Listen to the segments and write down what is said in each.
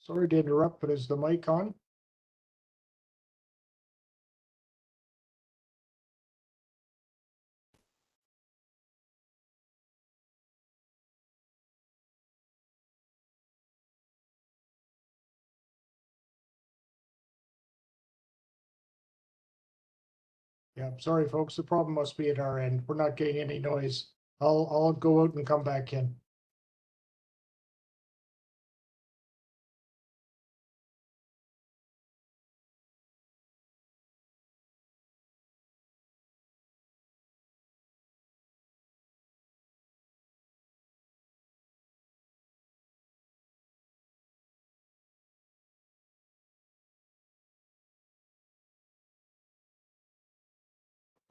Sorry to interrupt, but is the mic on? Yeah, sorry, folks. The problem must be at our end. We're not getting any noise. I'll go out and come back in.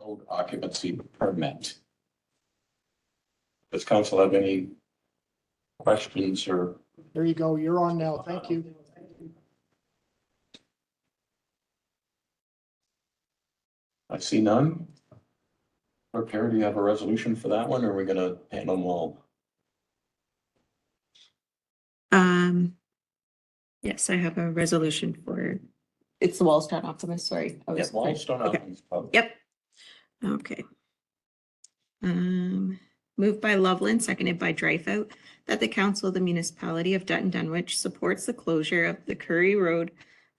Road occupancy permit. Does council have any questions or? There you go. You're on now. Thank you. I see none. Clerk, do you have a resolution for that one, or are we gonna handle them all? Yes, I have a resolution for, it's the Wallstown Optimist, sorry. Yeah, Wallstone Okay. Optimist Club. Yep. Okay. Moved by Loveland, seconded by Dryfout, that the council of the municipality of Dutton Dunwich supports the closure of the Curry Road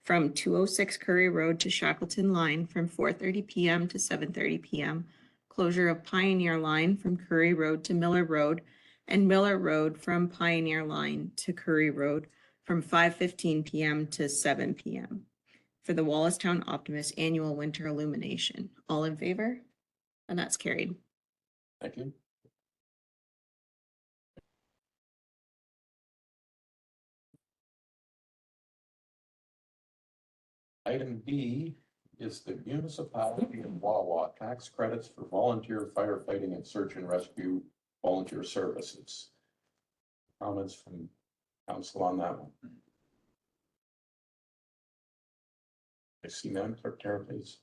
from 206 Curry Road to Shackleton Line from 4:30 PM to 7:30 PM. Closure of Pioneer Line from Curry Road to Miller Road and Miller Road from Pioneer Line to Curry Road from 5:15 PM to 7 PM for the Wallastown Optimist Annual Winter Illumination. All in favor? And that's carried. Thank you. Item B is the municipality of Wawa tax credits for volunteer firefighting and search and rescue volunteer services. Comments from council on that one? I see none. Clerk Tara, please.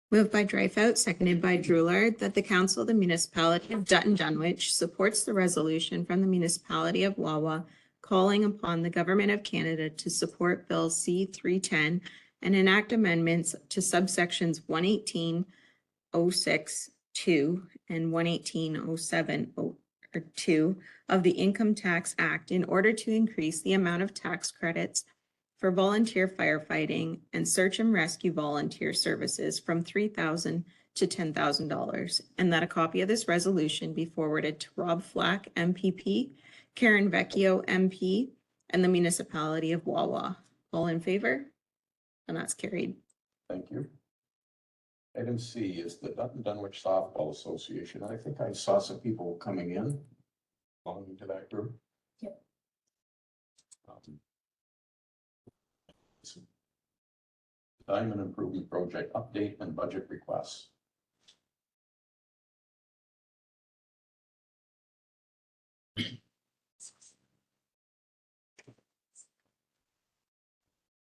Moved by Dryfout, seconded by Droulard, that the council of the municipality of Dutton Dunwich supports the resolution from the municipality of Wawa calling upon the government of Canada to support Bill C-310 and enact amendments to subsections 118.06.2 and 118.07.2 of the Income Tax Act in order to increase the amount of tax credits for volunteer firefighting and search and rescue volunteer services from $3,000 to $10,000, and that a copy of this resolution be forwarded to Rob Flack, MPP, Karen Vecchio, MP, and the municipality of Wawa. All in favor? And that's carried. Thank you. Item C is the Dutton Dunwich Softball Association. I think I saw some people coming in belonging to that group. Yep. Diamond Improvement Project update and budget requests.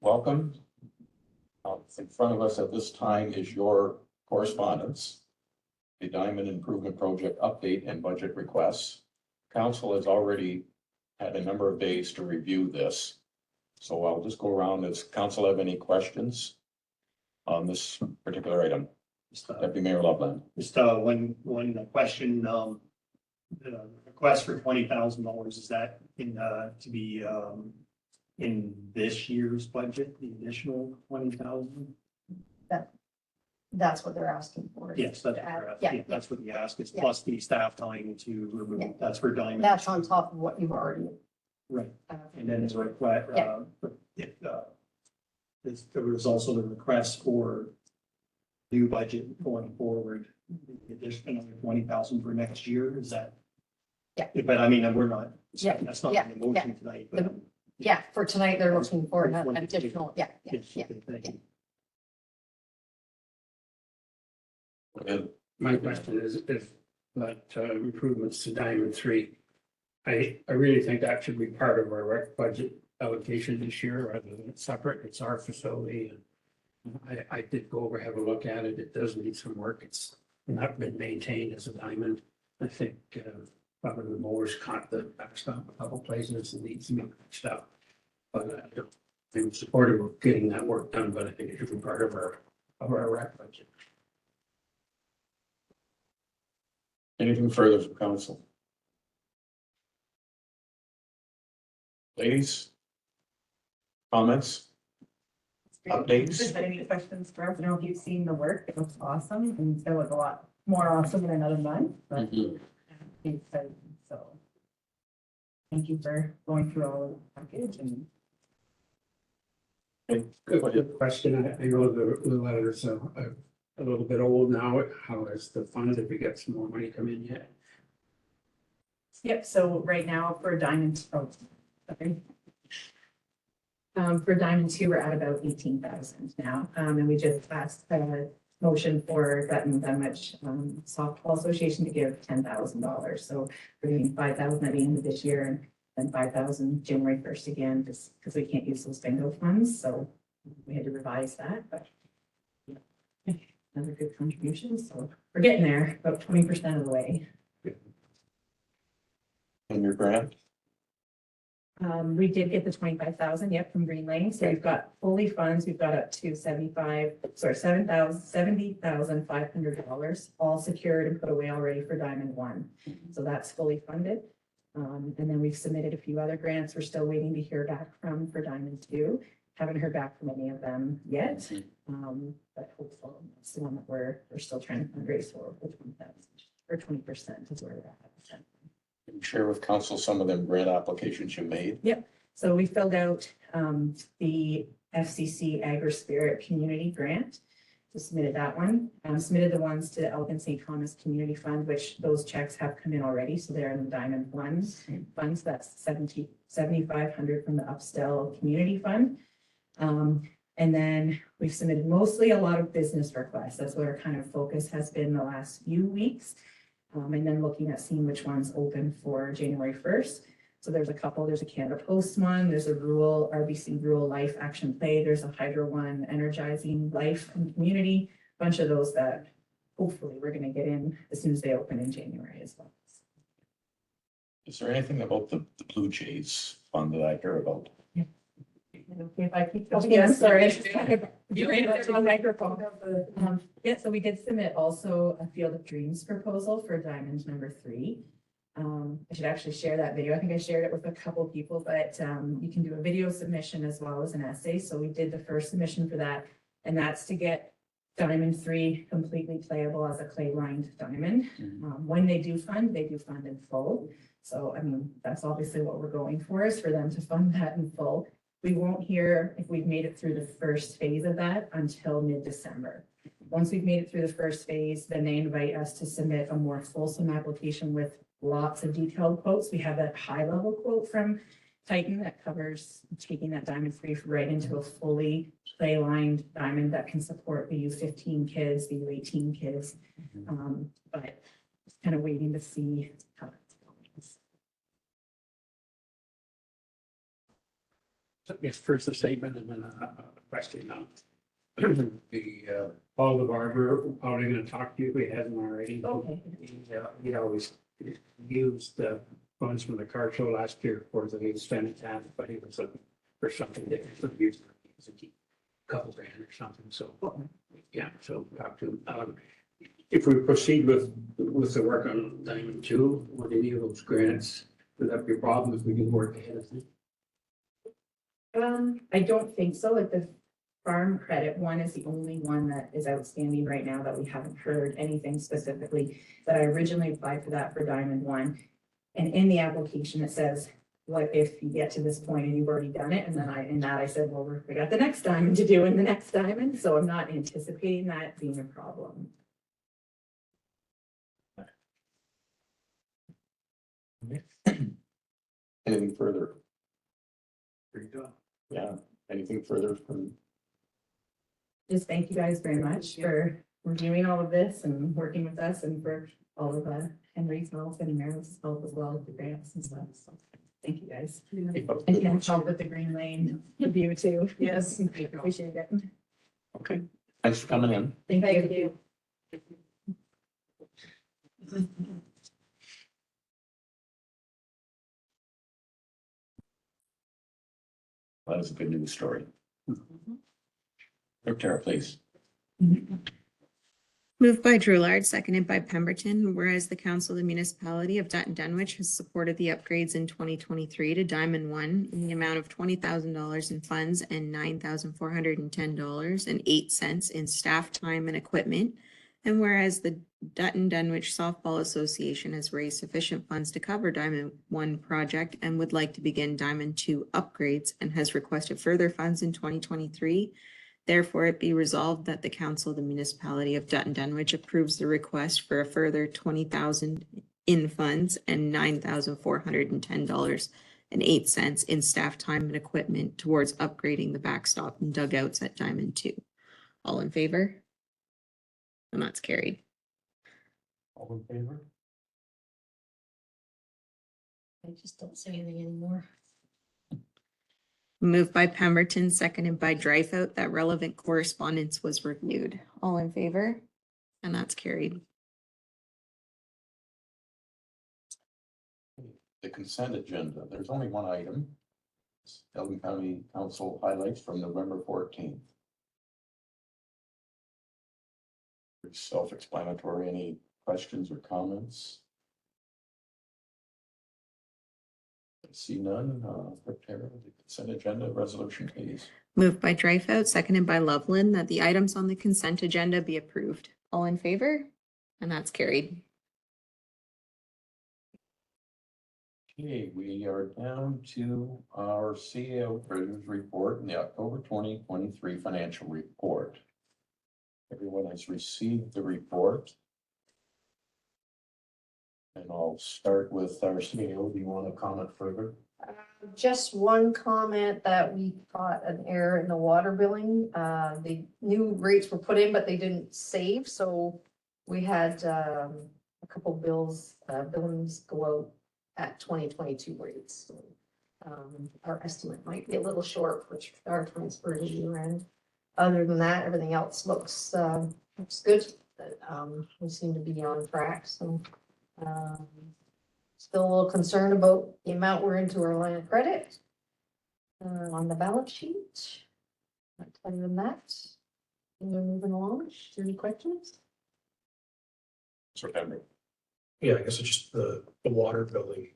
Welcome. In front of us at this time is your correspondence. The Diamond Improvement Project update and budget requests. Council has already had a number of days to review this. So I'll just go around. Does council have any questions on this particular item? Deputy Mayor Loveland. Just one question, the request for $20,000, is that in to be in this year's budget, the additional 20,000? That's what they're asking for. Yes, that's Yeah. that's what the ask is, Yeah. plus the staff time to remove, Yeah. that's for Diamond. That's on top of what you've already. Right, and then there's a request, there was also the request for new budget going forward, additional 20,000 for next year, is that? Yeah. But I mean, we're not, Yeah, that's not yeah, in the motion tonight, but. Yeah, for tonight, they're looking for an additional, yeah. Yes, okay, thank you. Go ahead. My question is if that improvements to Diamond 3, I really think that should be part of our rec budget allocation this year rather than separate. It's our facility. And I did go over, have a look at it. It does need some work. It's not been maintained as a diamond. I think Probably the mowers caught the backstop a couple places and needs to be fixed up. But I'm supportive of getting that work done, but I think it should be part of our rec budget. Anything further from council? Ladies? Comments? Updates? If there's any questions for us, I don't know if you've seen the work, it looks awesome, and it was a lot more awesome than another month, but Mhm. it's exciting, so. Thank you for going through all of the package and. Good question. I know the letters are a little bit old now. How is the fund, if we get some more money come in yet? Yep, so right now for Diamond, sorry. For Diamond Two, we're at about 18,000 now, and we just passed a motion for Dutton Dunwich Softball Association to give $10,000. So we're giving 5,000 at the end of this year and then 5,000 January 1st again, just because we can't use those bingo funds, so we had to revise that, but yeah, another good contribution, so we're getting there, about 20% of the way. And your grant? We did get the 25,000, yep, from Green Lane, so we've got fully funds, we've got up to $70,500, all secured and put away already for Diamond One. So that's fully funded. And then we've submitted a few other grants, we're still waiting to hear back from for Diamond Two. Haven't heard back from any of them yet, but hopefully it's the one that we're still trying to fundraise for 20,000, or 20% is where we're at. Can you share with council some of them grant applications you made? So we filled out the FCC Agri-Spirit Community Grant. So submitted that one. Submitted the ones to Elgin St. Thomas Community Fund, which those checks have come in already. So they're in the Diamond One funds. That's 7,500 from the Upstill Community Fund. And then we've submitted mostly a lot of business requests. That's where our kind of focus has been the last few weeks. And then looking at seeing which ones open for January 1st. So there's a couple, there's a Canada Post one, there's a rural RBC Rural Life Action Play, there's a Hydro One Energizing Life and Community, bunch of those that hopefully we're going to get in as soon as they open in January as well. Is there anything about the Blue Jays fund that I hear about? Okay, if I keep talking, I'm sorry. You're on microphone. Yeah, so we did submit also a Field of Dreams proposal for Diamond number 3. I should actually share that video. I think I shared it with a couple people, but you can do a video submission as well as an essay. So we did the first submission for that, and that's to get Diamond 3 completely playable as a clay lined diamond. When they do fund in full. So, I mean, that's obviously what we're going for, is for them to fund that in full. We won't hear if we've made it through the first phase of that until mid-December. Once we've made it through the first phase, then they invite us to submit a more fulsome application with lots of detailed quotes. We have that high-level quote from Titan that covers taking that Diamond 3 right into a fully clay-lined diamond that can support the U15 kids, the U18 kids. But just kind of waiting to see how that's going. Yes, first a statement and then a question now. Paul the barber, probably gonna talk to you if he hasn't already. Okay. He always used the funds from the car show last year for the extended time, but he was looking for something that he could use a couple grand or something, so, yeah, so talk to him. If we proceed with the work on Diamond 2, would any of those grants, would that be a problem if we didn't work ahead of it? I don't think so. Like the farm credit one is the only one that is outstanding right now that we haven't heard anything specifically. But I originally applied for that for Diamond One. And in the application, it says, what if you get to this point and you've already done it? And then I said, well, we got the next diamond to do in the next diamond. So I'm not anticipating that being a problem. Anything further? Pretty good. Yeah, anything further from? Just thank you guys very much for reviewing all of this and working with us, and for all of Henry's help and Mary's help as well with the grants and stuff. So thank you guys. And can help with the Green Lane review too. Yes, appreciate it. Okay, thanks for coming in. Thank you. That is a good news story. Clerk Tara, please. Moved by Drewlard, seconded by Pemberton, whereas the Council of the Municipality of Dutton Dunwich has supported the upgrades in 2023 to Diamond One in the amount of $20,000 in funds and $9,410.08 in staff time and equipment. And whereas the Dutton Dunwich Softball Association has raised sufficient funds to cover Diamond One project and would like to begin Diamond Two upgrades and has requested further funds in 2023. Therefore, it be resolved that the Council of the Municipality of Dutton Dunwich approves the request for a further $20,000 in funds and $9,410.08 in staff time and equipment towards upgrading the backstop and dugouts at Diamond Two. All in favor? And that's carried. All in favor? I just don't say anything anymore. Moved by Pemberton, seconded by Dreyfus, that relevant correspondence was reviewed. All in favor? And that's carried. The consent agenda, there's only one item. Elgin County Council highlights from November 14th. Pretty self-explanatory. Any questions or comments? I see none. Clerk Tara, the consent agenda resolution, please. Moved by Dreyfus, seconded by Loveland, that the items on the consent agenda be approved. All in favor? And that's carried. Okay, we are down to our CEO Treasurer's report and the October 2023 financial report. Everyone has received the report. And I'll start with our CEO. Do you want to comment further? Just one comment that we caught an error in the water billing. The new rates were put in, but they didn't save, so we had a couple billings go out at 2022 rates. So, our estimate might be a little short, which our transfer to year end. Other than that, everything else looks good. We seem to be on track, so. Still a little concerned about the amount we're into our line of credit on the balance sheet. But other than that, we're moving along. Any questions? September. Yeah, I guess it's just the water billing.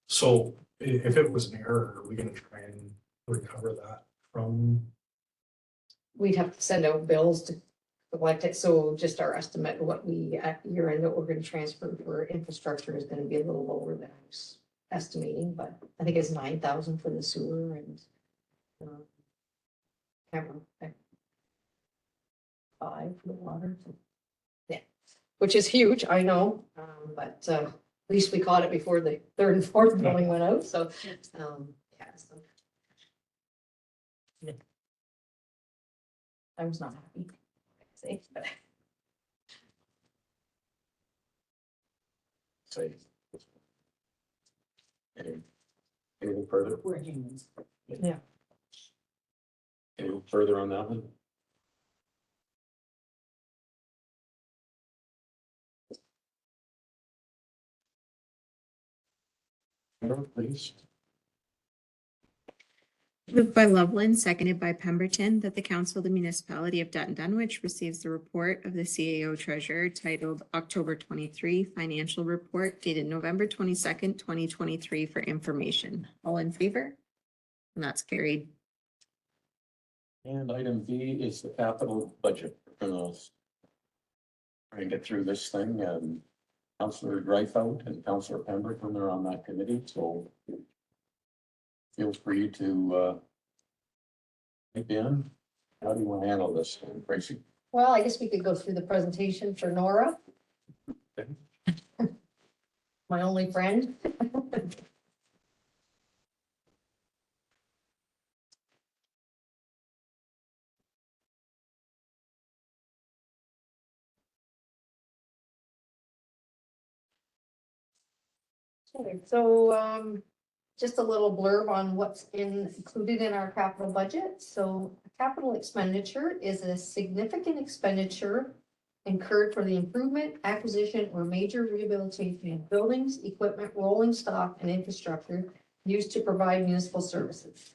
So if it was an error, are we gonna try and recover that from? We'd have to send out bills to collect it, so just our estimate of what we, at year end, what we're gonna transfer for infrastructure is gonna be a little lower than I was estimating, but I think it's 9,000 for the sewer and can't remember, 5 for the water. Yeah, which is huge, I know, but at least we caught it before the third and fourth billing went out, so yeah, so. I was not happy. But Say. Anything further? We're humans. Yeah. Anything further on that one? Please. Moved by Loveland, seconded by Pemberton, that the Council of the Municipality of Dutton Dunwich receives the report of the CAO Treasurer titled October 23 Financial Report dated November 22nd, 2023 for information. All in favor? And that's carried. And item B is the capital budget. We're gonna try and get through this thing, and Councillor Dreyfus and Councillor Pemberton are on that committee, so feel free to type in. How do you want to handle this, Tracy? Well, I guess we could go through the presentation for Nora. Okay. My only friend. Okay, so just a little blurb on what's included in our capital budget. So capital expenditure is a significant expenditure incurred for the improvement, acquisition, or major rehabilitation of buildings, equipment, rolling stock, and infrastructure used to provide municipal services.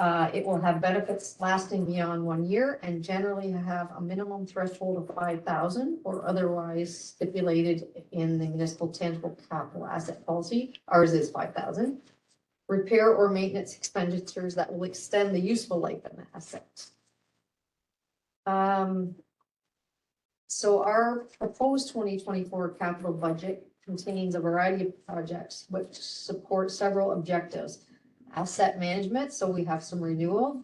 It will have benefits lasting beyond 1 year and generally have a minimum threshold of 5,000 or otherwise stipulated in the municipal tangible capital asset policy. Ours is 5,000. Repair or maintenance expenditures that will extend the useful life of an asset. So our proposed 2024 capital budget contains a variety of projects which support several objectives. Asset management, so we have some renewal,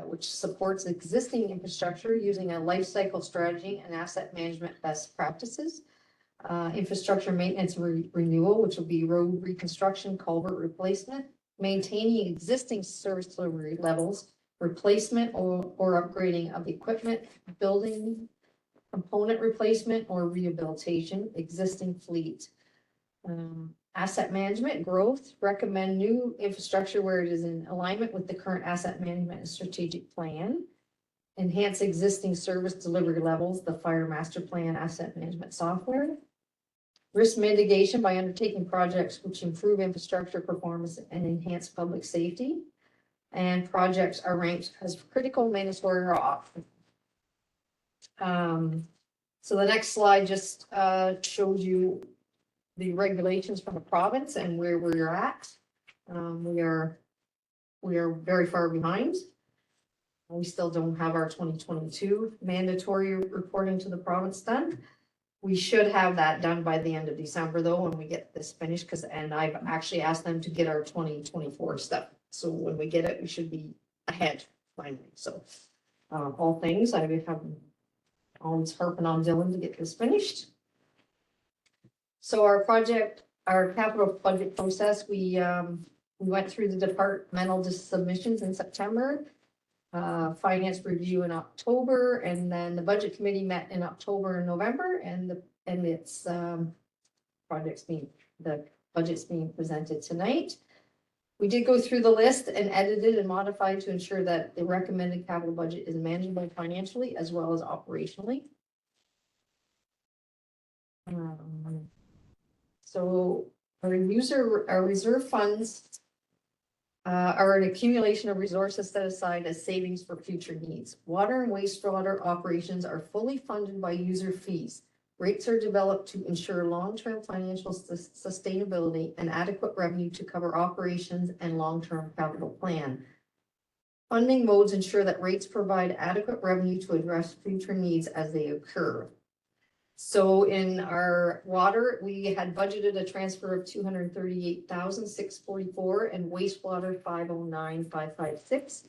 which supports existing infrastructure using a life cycle strategy and asset management best practices. Infrastructure maintenance renewal, which will be road reconstruction, culvert replacement, maintaining existing service delivery levels, replacement or upgrading of equipment, building component replacement or rehabilitation, existing fleet. Asset management growth, recommend new infrastructure where it is in alignment with the current asset management and strategic plan. Enhance existing service delivery levels, the fire master plan asset management software. Risk mitigation by undertaking projects which improve infrastructure performance and enhance public safety. And projects are ranked as critical, mandatory, or optional. So the next slide just shows you the regulations from the province and where we're at. We are very far behind. We still don't have our 2022 mandatory reporting to the province done. We should have that done by the end of December though, when we get this finished, and I've actually asked them to get our 2024 stuff. So when we get it, we should be ahead finally. So all things, I have always harping on Dylan to get this finished. So our capital budget process, we went through the departmental submissions in September, finance review in October, and then the budget committee met in October and November, and the budget's being presented tonight. We did go through the list and edited and modified to ensure that the recommended capital budget is manageable financially as well as operationally. So our reserve funds are an accumulation of resources set aside as savings for future needs. Water and wastewater operations are fully funded by user fees. Rates are developed to ensure long-term financial sustainability and adequate revenue to cover operations and long-term capital plan. Funding modes ensure that rates provide adequate revenue to address future needs as they occur. So in our water, we had budgeted a transfer of 238,644 and wastewater 509,556.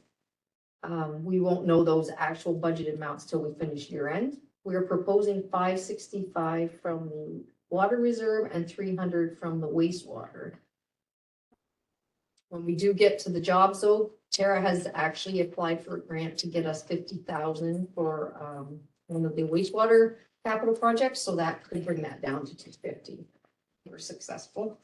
We won't know those actual budget amounts till we finish year end. We are proposing 565 from the water reserve and 300 from the wastewater. When we do get to the jobs though, Tara has actually applied for a grant to get us 50,000 for one of the wastewater capital projects, so that could bring that down to 250. We're successful.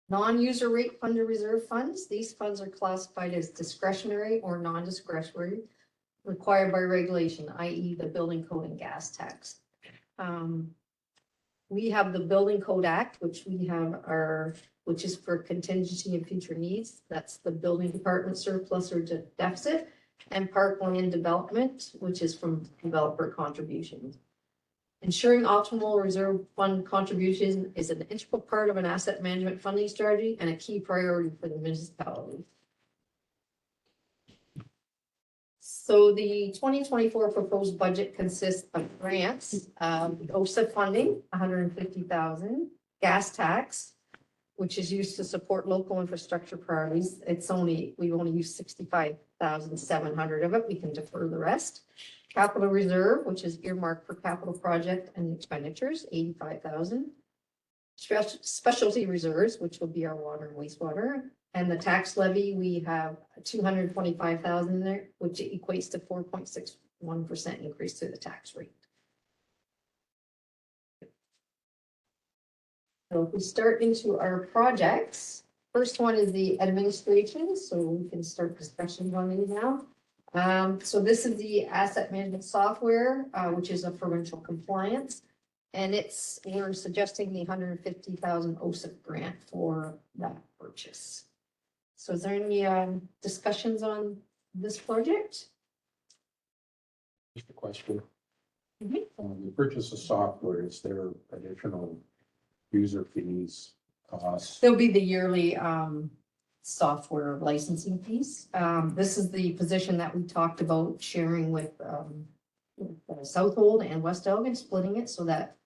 Non-user rate fund or reserve funds. These funds are classified as discretionary or non-discretionary, required by regulation, i.e. the building code and gas tax. We have the Building Code Act, which is for contingency and future needs. That's the building department surplus or deficit, and parkland development, which is from developer contributions. Ensuring optimal reserve fund contribution is an integral part of an asset management funding strategy and a key priority for the municipality. So the 2024 proposed budget consists of grants, OSA funding, 150,000, gas tax, which is used to support local infrastructure priorities. We've only used 65,700 of it. We can defer the rest. Capital reserve, which is earmarked for capital project and expenditures, 85,000. Specialty reserves, which will be our water and wastewater. And the tax levy, we have 225,000 in there, which equates to 4.61% increase to the tax rate. So if we start into our projects, first one is the administration, so we can start discussions on these now. So this is the asset management software, which is a provincial compliance. And we're suggesting the 150,000 OSIP grant for that purchase. So is there any discussions on this project? Just a question. Mhm. The purchase of software, is there additional user fees, costs? There'll be the yearly software licensing fees. This is the position that we talked about sharing with Southold and West Elgin, splitting it so that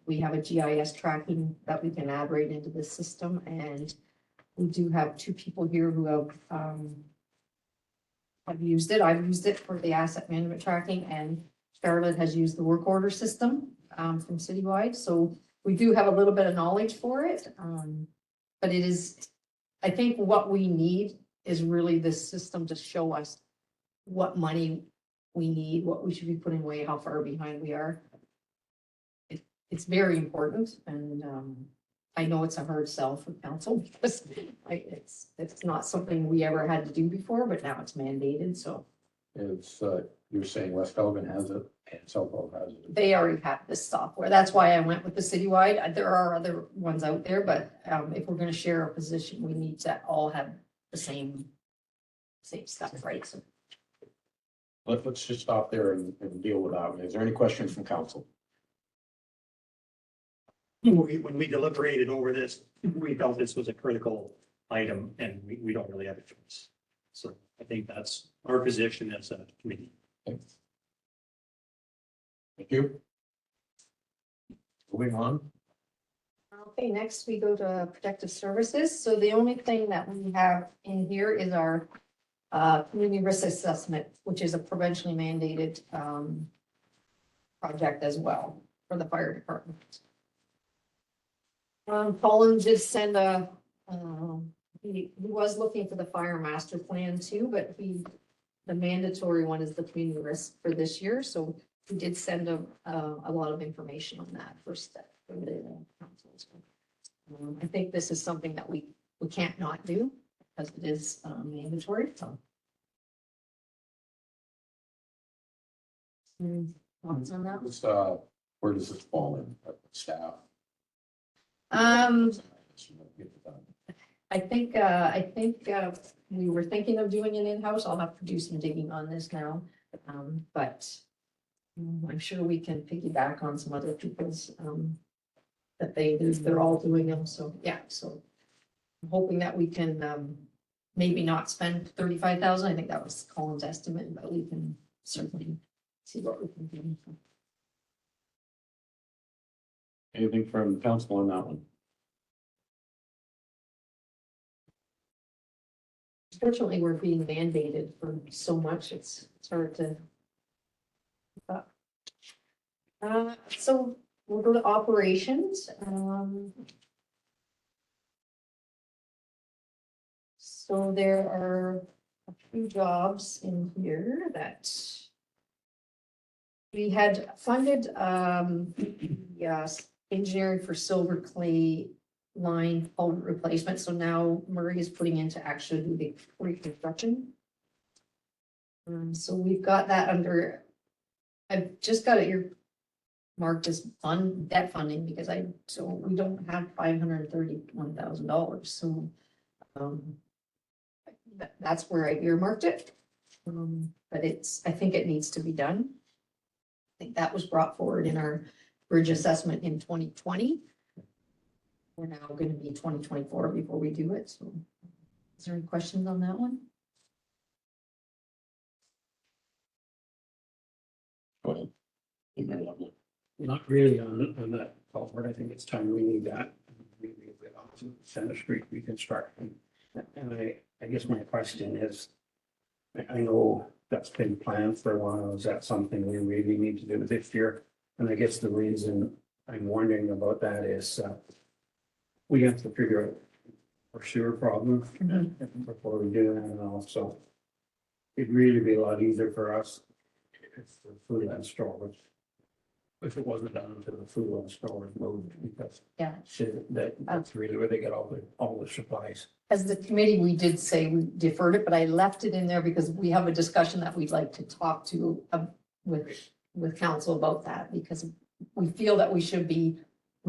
we have a GIS tracking that we can add right into this system. And we do have two people here who have used it. I've used it for the asset management tracking, and Charlotte has used the work order system from Citywide. So we do have a little bit of knowledge for it. But it is, I think what we need is really this system to show us what money we need, what we should be putting away, how far behind we are. It's very important, and I know it's a hard sell for council because it's not something we ever had to do before, but now it's mandated, so. It's, you're saying West Elgin has it and Southall has it. They already have this software. That's why I went with the Citywide. There are other ones out there, but if we're gonna share a position, we need to all have the same stuff, right? So Let's just stop there and deal with that. Is there any questions from council? When we deliberated over this, we felt this was a critical item and we don't really have a choice. So I think that's our position as a committee. Thank you. Moving on. okay, next we go to protective services. So the only thing that we have in here is our community risk assessment, which is a provincially mandated project as well for the fire department. Colin did send he was looking for the fire master plan too, but the mandatory one is the community risk for this year, so he did send a lot of information on that first step for the council. So, I think this is something that we can't not do because it is mandatory, so. Thoughts on that? It's, where does this fall in, staff? I think we were thinking of doing it in-house. I'll have to do some digging on this now. But I'm sure we can piggyback on some other people's, that they're all doing them. So, yeah, so I'm hoping that we can, maybe not spend 35,000. I think that was Colin's estimate, but we can certainly see what we can do. Anything from council on that one? Fortunately, we're being mandated for so much, it's hard to. So we'll go to operations. So there are a few jobs in here that we had funded, yes, engineering for silver clay line culvert replacement. So now Murray is putting into actually do the reconstruction. So we've got that under, I've just got it here marked as debt funding because so we don't have $531,000. So that's where I earmarked it. But I think it needs to be done. I think that was brought forward in our bridge assessment in 2020. We're now going to be 2024 before we do it. So is there any questions on that one? Go ahead. Not really on that culvert. I think it's time we need that. Center Street reconstruction. And I guess my question is, I know that's been planned for a while. Is that something we really need to do this year? And I guess the reason I'm wondering about that is we have to figure out our sewer problem before we do that, and also it'd really be a lot easier for us if the food and storage, if it wasn't done until the food and storage moved, because Yeah. that's really where they get all the supplies. As the committee, we did say we deferred it, but I left it in there because we have a discussion that we'd like to talk to with council about that, because we feel that we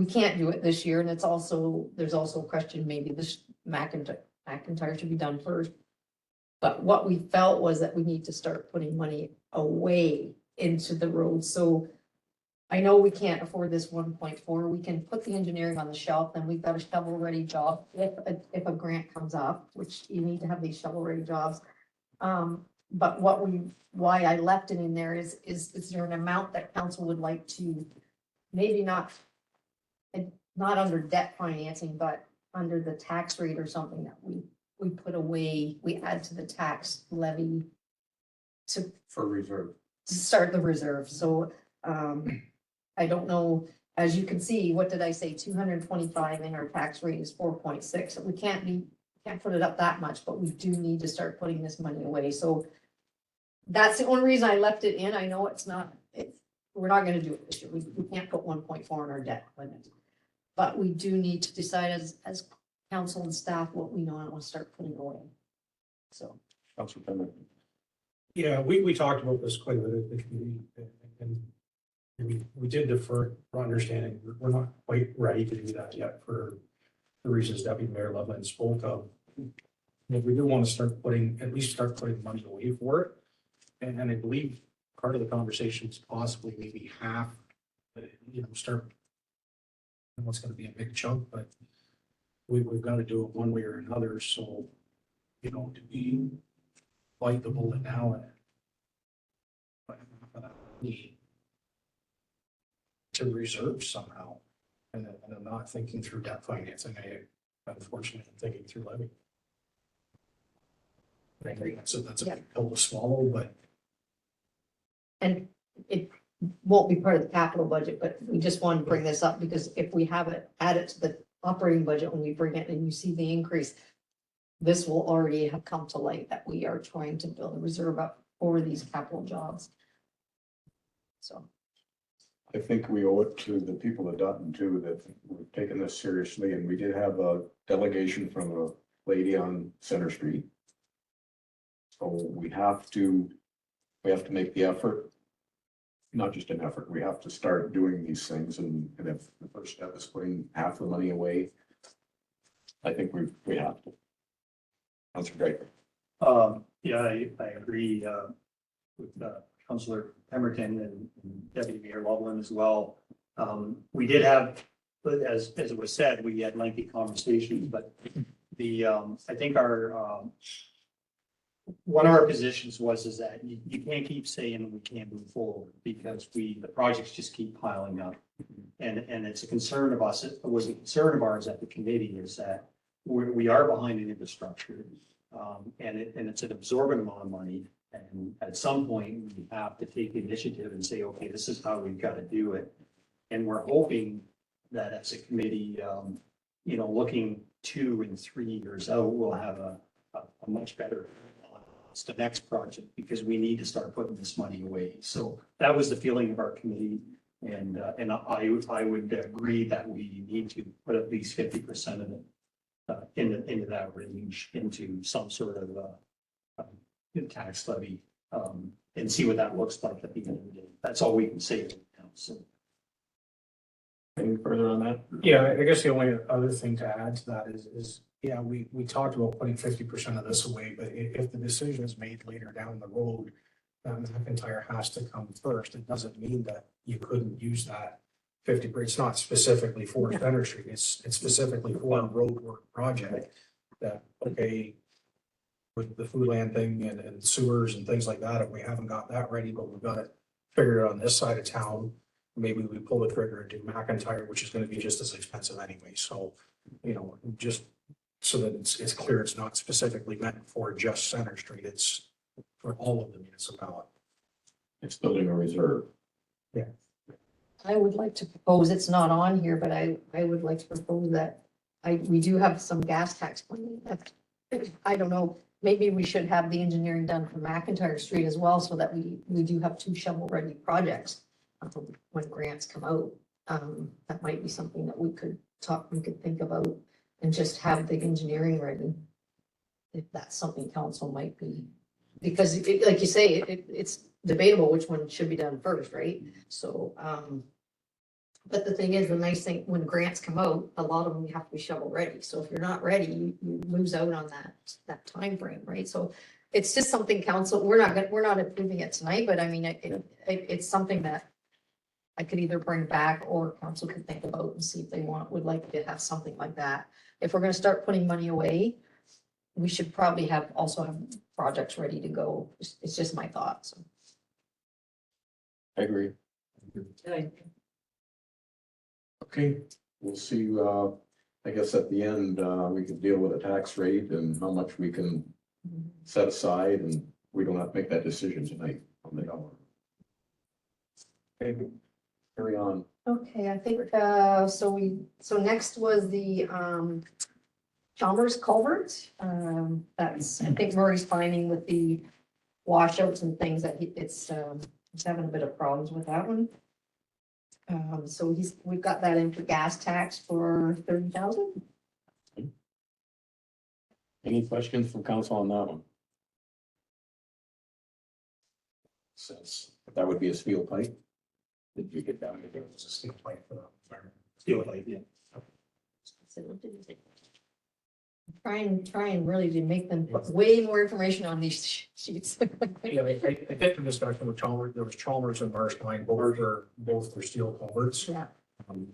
can't do it this year, and there's also a question, maybe this McIntyre should be done first. But what we felt was that we need to start putting money away into the roads, so I know we can't afford this 1.4, we can put the engineering on the shelf, then we've got a shovel-ready job if a grant comes up, which you need to have these shovel-ready jobs. But why I left it in there is there an amount that council would like to, maybe not under debt financing, but under the tax rate or something that we put away, we add to the tax levy to For reserve. start the reserve, so, I don't know, as you can see, what did I say, 225, and our tax rate is 4.6, we can't put it up that much, but we do need to start putting this money away, so that's the only reason I left it in. I know we're not gonna do it this year, we can't put 1.4 in our debt limit. But we do need to decide as council and staff what we want to start putting away, so. Councilor Pembroke. Yeah, we talked about this quite a bit at the committee, and we did defer, for understanding, we're not quite ready to do that yet for the reasons Deputy Mayor Loveland spoke of. But we do want to at least start putting money away for it. And I believe part of the conversation is possibly maybe half, start. I know it's gonna be a big chunk, but we've got to do it one way or another, so, to be bite the bullet now and to reserve somehow. And I'm not thinking through debt financing. Unfortunately, I'm thinking through levy. I think that's a Yeah. big pill to swallow, but And it won't be part of the capital budget, but we just wanted to bring this up because if we have it added to the operating budget, when we bring it and you see the increase, this will already have come to light that we are trying to build a reserve up for these capital jobs. So, I think we owe it to the people of Dutton too, that we've taken this seriously, and we did have a delegation from a lady on Center Street. So we have to make the effort, not just an effort, we have to start doing these things, and if the first step is putting half the money away, I think we have to. Councilor Draper. Yeah, I agree, with, Councilor Pemberton and Deputy Mayor Loveland as well. We did have, but as it was said, we had lengthy conversations, but I think one of our positions is that you can't keep saying we can't move forward because the projects just keep piling up. And it's a concern of us, it was a concern of ours at the committee, is that we are behind in infrastructure. And it's an absorbent amount of money. And at some point, we have to take the initiative and say, okay, this is how we've got to do it. And we're hoping that as a committee, looking 2 and 3 years out, we'll have a much better it's the next project, because we need to start putting this money away. So that was the feeling of our committee. And I would agree that we need to put at least 50% of it into that range, into some sort of tax levy, and see what that looks like at the end of the day. That's all we can say right now. So. Any further on that? yeah, I guess the only other thing to add to that is yeah, we talked about putting 50% of this away, but if the decision is made later down the road, McIntyre has to come first. It doesn't mean that you couldn't use that 50. It's not specifically for Center Street. It's specifically for a road work project. That okay, with the food land thing and sewers and things like that, if we haven't got that ready, but we've got it figured on this side of town, maybe we pull the trigger and do McIntyre, which is going to be just as expensive anyway. So, just so that it's clear, it's not specifically meant for just Center Street. It's for all of the municipality. It's building a reserve. Yeah. I would like to propose, it's not on here, but I would like to propose that we do have some gas tax money. I don't know, maybe we should have the engineering done for McIntyre Street as well, so that we do have 2 shovel-ready projects when grants come out. That might be something that we could think about, and just have the engineering ready. If that's something council might be, because like you say, it's debatable which one should be done first, right? So, But the thing is, the nice thing, when grants come out, a lot of them have to be shovel ready. So if you're not ready, you lose out on that timeframe, right? So it's just something council, we're not approving it tonight, but I mean, it's something that I could either bring back or council could think about and see if they would like to have something like that. If we're gonna start putting money away, we should probably also have projects ready to go. It's just my thought, so. I agree. Okay, we'll see, I guess at the end, we can deal with a tax rate and how much we can set aside, and we don't have to make that decision tonight on the dollar. Okay, carry on. Okay, I think, so next was the, Chalmers culvert. That's, I think Murray's finding with the washouts and things that it's having a bit of problems with that one. So we've got that in for gas tax for 30,000. Any questions from council on that one? Since that would be a steel pipe. Did you get down to there? It's a steel pipe for the environment. Steel plate, yeah. Try and really to make them put way more information on these sheets. Yeah, I think the discussion with Chalmers, there was Chalmers and Marshline, both are steel culverts. Yeah.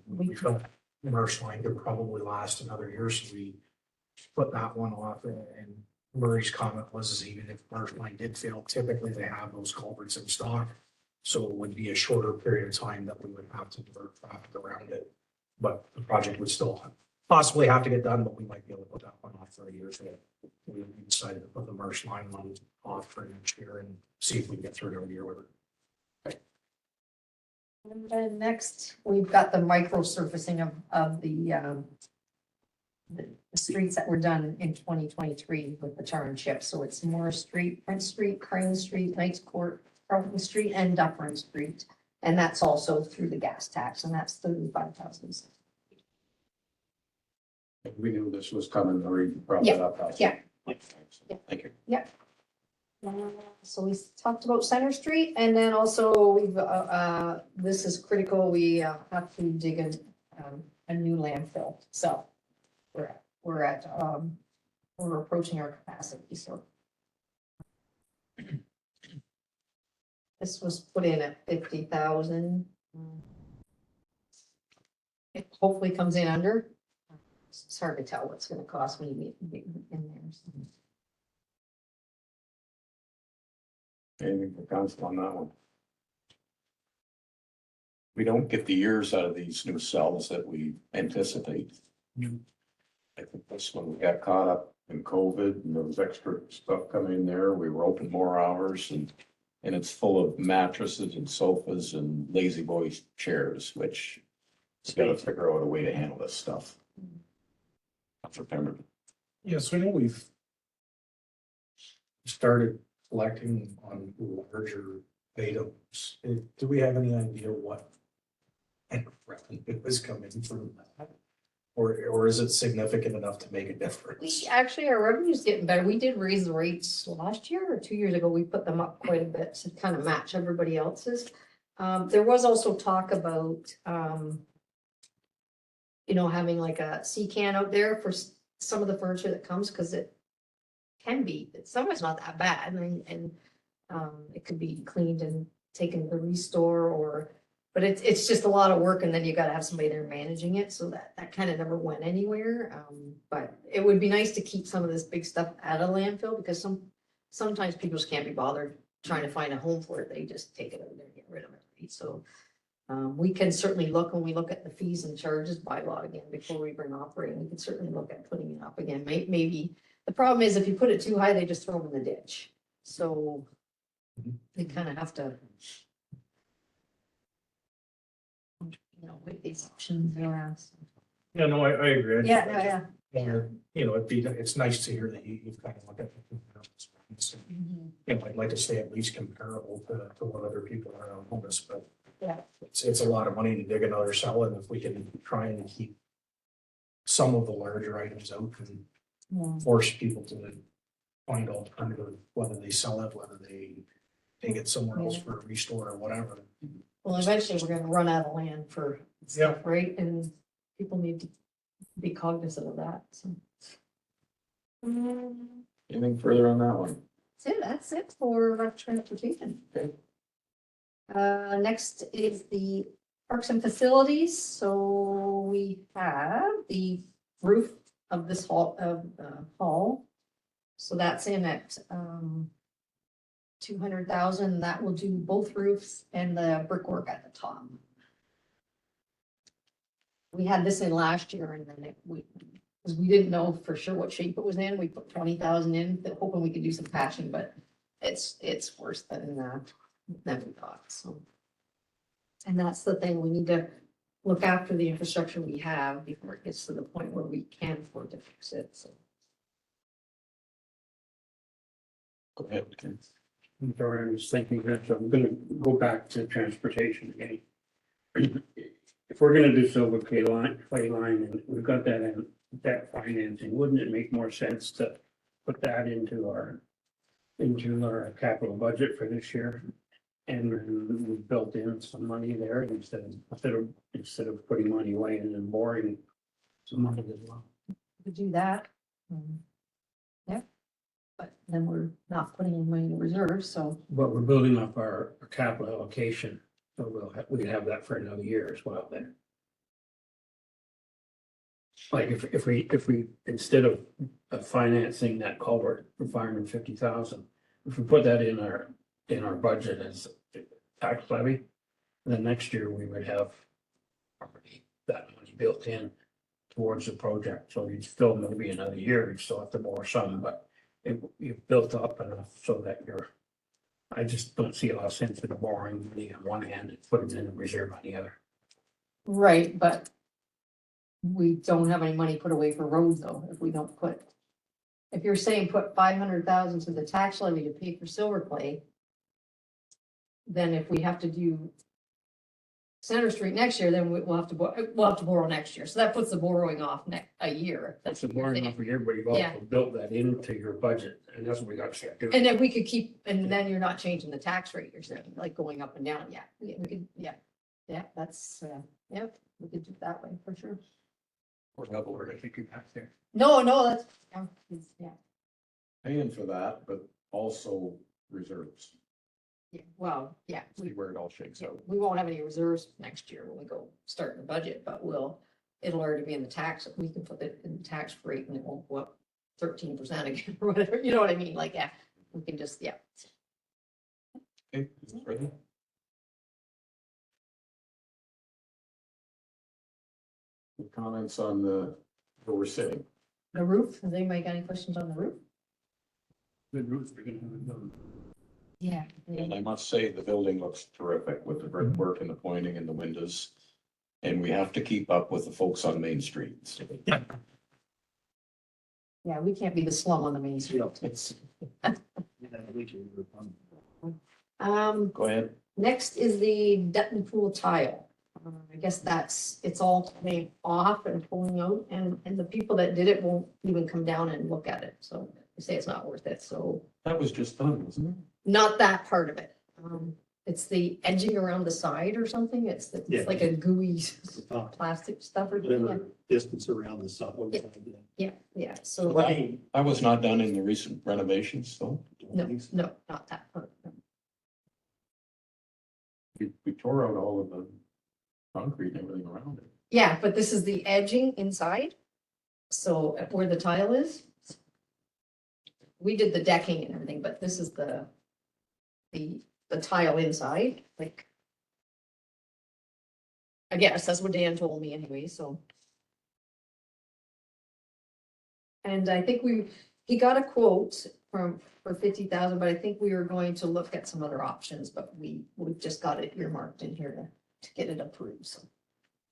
We felt Marshline could probably last another year, so we put that one off. And Murray's comment was, is even if Marshline did fail, typically they have those culverts in stock. So it would be a shorter period of time that we would have to divert traffic around it. But the project would still possibly have to get done, but we might be able to put that one off for a year. So we decided to put the Marshline one off for next year and see if we can get through another year with it. And then next, we've got the micro surfacing of the streets that were done in 2023 with the tar and chip. So it's Morris Street, Prince Street, Crane Street, Knights Court, Carlton Street, and Dufferin Street. And that's also through the gas tax, and that's 35,000. We knew this was coming, or you brought that up. Yeah. Thank you. So we talked about Center Street, and then also we've, this is critical, we have to dig a new landfill. So we're approaching our capacity, so. This was put in at 50,000. It hopefully comes in under. It's hard to tell what's gonna cost when you get in there. So. Anything for council on that one? We don't get the years out of these new cells that we anticipate. I think this one, we got caught up in COVID and there was extra stuff coming in there. We were open more hours and it's full of mattresses and sofas and lazy boy chairs, which it's got to figure out a way to handle this stuff. September. Yes, we know we've started collecting on larger items. Do we have any idea what revenue is coming from that? Or is it significant enough to make a difference? Our revenue's getting better. We did raise the rates last year or 2 years ago. We put them up quite a bit to kind of match everybody else's. There was also talk about, having like a C-can out there for some of the furniture that comes, because it can be, sometimes not that bad, and it could be cleaned and taken to the restore, but it's just a lot of work, and then you gotta have somebody there managing it, so that kind of never went anywhere. But it would be nice to keep some of this big stuff out of landfill, because sometimes people just can't be bothered trying to find a home for it. They just take it over there and get rid of it, right? So we can certainly look, when we look at the fees and charges bylaw again, before we bring operating, we can certainly look at putting it up again. Maybe, the problem is if you put it too high, they just throw them in the ditch. So they kind of have to, with these options around. Yeah, no, I agree. Yeah. It's nice to hear that you've kind of looked at it. I'd like to stay at least comparable to what other people are on this, but yeah, it's a lot of money to dig another cell, and if we can try and keep some of the larger items out and force people to find alternative, whether they sell it, whether they take it somewhere else for a restore or whatever. Well, eventually we're gonna run out of land for stuff, right? And people need to be cognizant of that, so. Anything further on that one? That's it for transportation. Okay. Next is the parks and facilities. So we have the roof of this hall. So that's in at 200,000. That will do both roofs and the brickwork at the top. We had this in last year and then because we didn't know for sure what shape it was in, we put 20,000 in, hoping we could do some patching, but it's worse than we thought, so. And that's the thing, we need to look after the infrastructure we have before it gets to the point where we can afford to fix it, so. Go ahead, Ken. I'm sorry, I was thinking that, so I'm gonna go back to transportation again. If we're gonna do Silver Clay line, and we've got that in, that financing, wouldn't it make more sense to put that into our capital budget for this year? And then we built in some money there instead of putting money away and then borrowing some money as well. We could do that. Yeah, but then we're not putting any money in reserve, so. But we're building up our capital allocation, so we can have that for another year as well then. Like if we, instead of financing that culvert for $550,000, if we put that in our budget as tax levy, then next year we would have that money built in towards the project. So you'd still maybe another year, you'd still have to borrow some, but you've built up enough so that I just don't see a lot of sense in borrowing money on one hand and putting it in a reserve on the other. Right, but we don't have any money put away for roads though, if you're saying put 500,000 to the tax levy to pay for Silver Clay, then if we have to do Center Street next year, then we'll have to borrow next year. So that puts the borrowing off a year. That's a borrowing off a year, but you've also built that into your budget, and that's what we got to start doing. And then we could keep, and then you're not changing the tax rate, you're saying, like going up and down. Yeah, we could, that's, we could do it that way for sure. Or double, or I think you're back there. No, that's, Paying for that, but also reserves. well, yeah. See where it all shakes out. We won't have any reserves next year when we go start the budget, but it'll already be in the tax, we can put it in the tax rate and it won't go up 13% again or whatever, you know what I mean? Like, we can just, Okay, further? Any comments on where we're sitting? The roof, has anybody got any questions on the roof? Good roof, we're gonna have it done. Yeah. And I must say, the building looks terrific with the brickwork and the pointing and the windows. And we have to keep up with the folks on Main Street. Yeah, we can't be the slum on the main street. Go ahead. Next is the Dutton pool tile. I guess it's all coming off and pulling out, and the people that did it won't even come down and look at it, so they say it's not worth it, so. That was just done, wasn't it? Not that part of it. It's the edging around the side or something, it's like a gooey plastic stuff or something. Whatever distance around the side. Yeah, so, That was not done in the recent renovations, though. no, not that part. No. We tore out all of the concrete and everything around it. Yeah, but this is the edging inside. So where the tile is. We did the decking and everything, but this is the tile inside, like. I guess that's what Dan told me anyway, so. And I think he got a quote for 50,000, but I think we were going to look at some other options, but we've just got it earmarked in here to get it approved, so.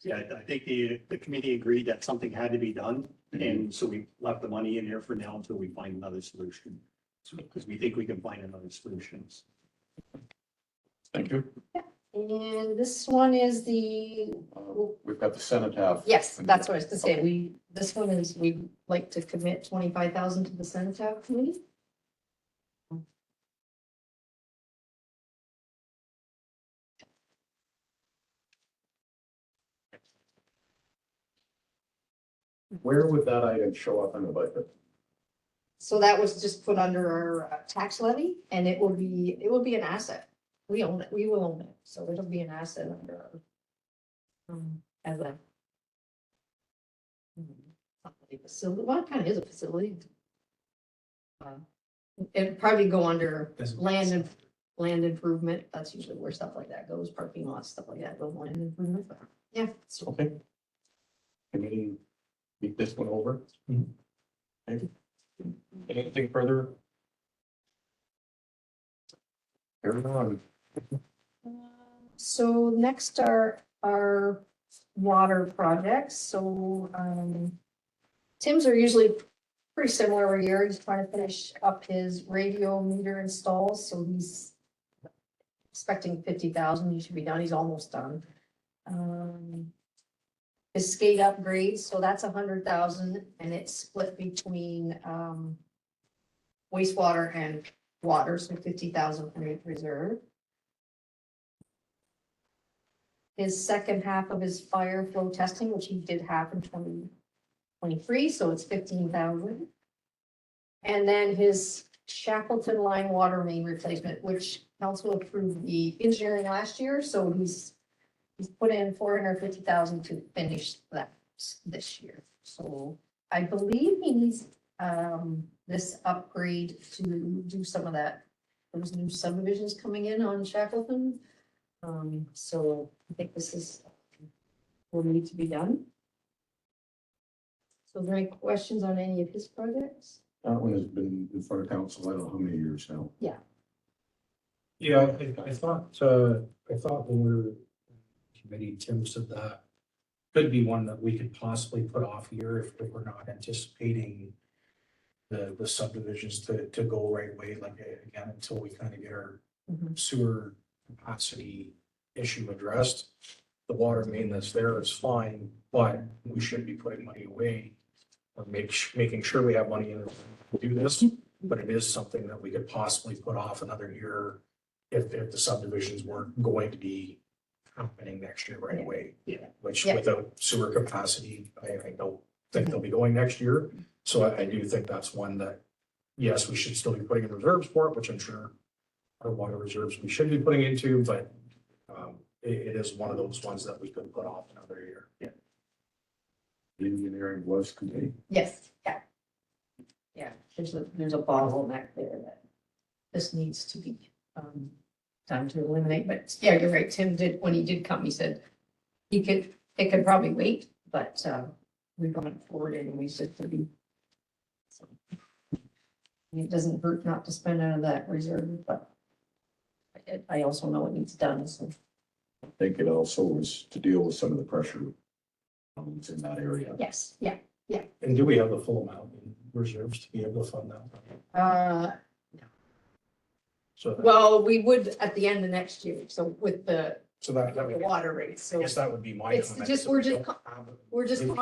Yeah, I think the committee agreed that something had to be done, and so we left the money in there for now until we find another solution. So, because we think we can find another solutions. Thank you. And this one is We've got the cenotaph. yes, that's what I was gonna say. This one is, we'd like to commit 25,000 to the cenotaph committee. Where would that item show up in the budget? So that was just put under our tax levy and it will be an asset. We own it, we will own it, so it'll be an asset under our. As a. Not really facility, well, it kind of is a facility. It'd probably go under land improvement, that's usually where stuff like that goes, parking lots, stuff like that, go land improvement, but yeah. So Okay. Can we beat this one over? Okay. Anything further? Carry on. So next are our water projects, so, Tim's are usually pretty similar every year, he's trying to finish up his radio meter installs, so he's expecting 50,000, he should be done, he's almost done. His skate upgrades, so that's 100,000, and it's split between, wastewater and water, so 50,000 from reserve. His second half of his fire flow testing, which he did half in 2023, so it's 15,000. And then his Shackleton line water main replacement, which council approved the engineering last year, so he's put in 450,000 to finish that this year. So I believe he needs this upgrade to do some of that, those new subdivisions coming in on Shackleton. So I think this will need to be done. So are there any questions on any of his projects? That one has been in front of council, I don't know how many years now. Yeah, I thought when we were committee, Tim said that could be one that we could possibly put off here if we're not anticipating the subdivisions to go right away, like again, until we kind of get our sewer capacity issue addressed. The water main that's there is fine, but we should be putting money away or making sure we have money in it to do this. But it is something that we could possibly put off another year if the subdivisions weren't going to be happening next year right away. Yeah. Which Yeah. without sewer capacity, I don't think they'll be going next year. So I do think that's one that, yes, we should still be putting in reserves for it, which I'm sure our water reserves we should be putting into, but it is one of those ones that we could put off another year. The engineering was complete. Yes, yeah. Yeah, there's a bottleneck there that this needs to be done to eliminate, but yeah, you're right, Tim did, when he did come, he said it could probably wait, but we've gone forward anyways, just to be. So it doesn't hurt not to spend out of that reserve, but I also know it needs done, so. I think it also was to deal with some of the pressure in that area. Yes, yeah, And do we have the full amount in reserves to be able to fund that? So that- well, we would at the end of next year, so with the so that would be, water rates, I so. guess that would be my It's comment. just- is that we're we just don't have it We're just this year.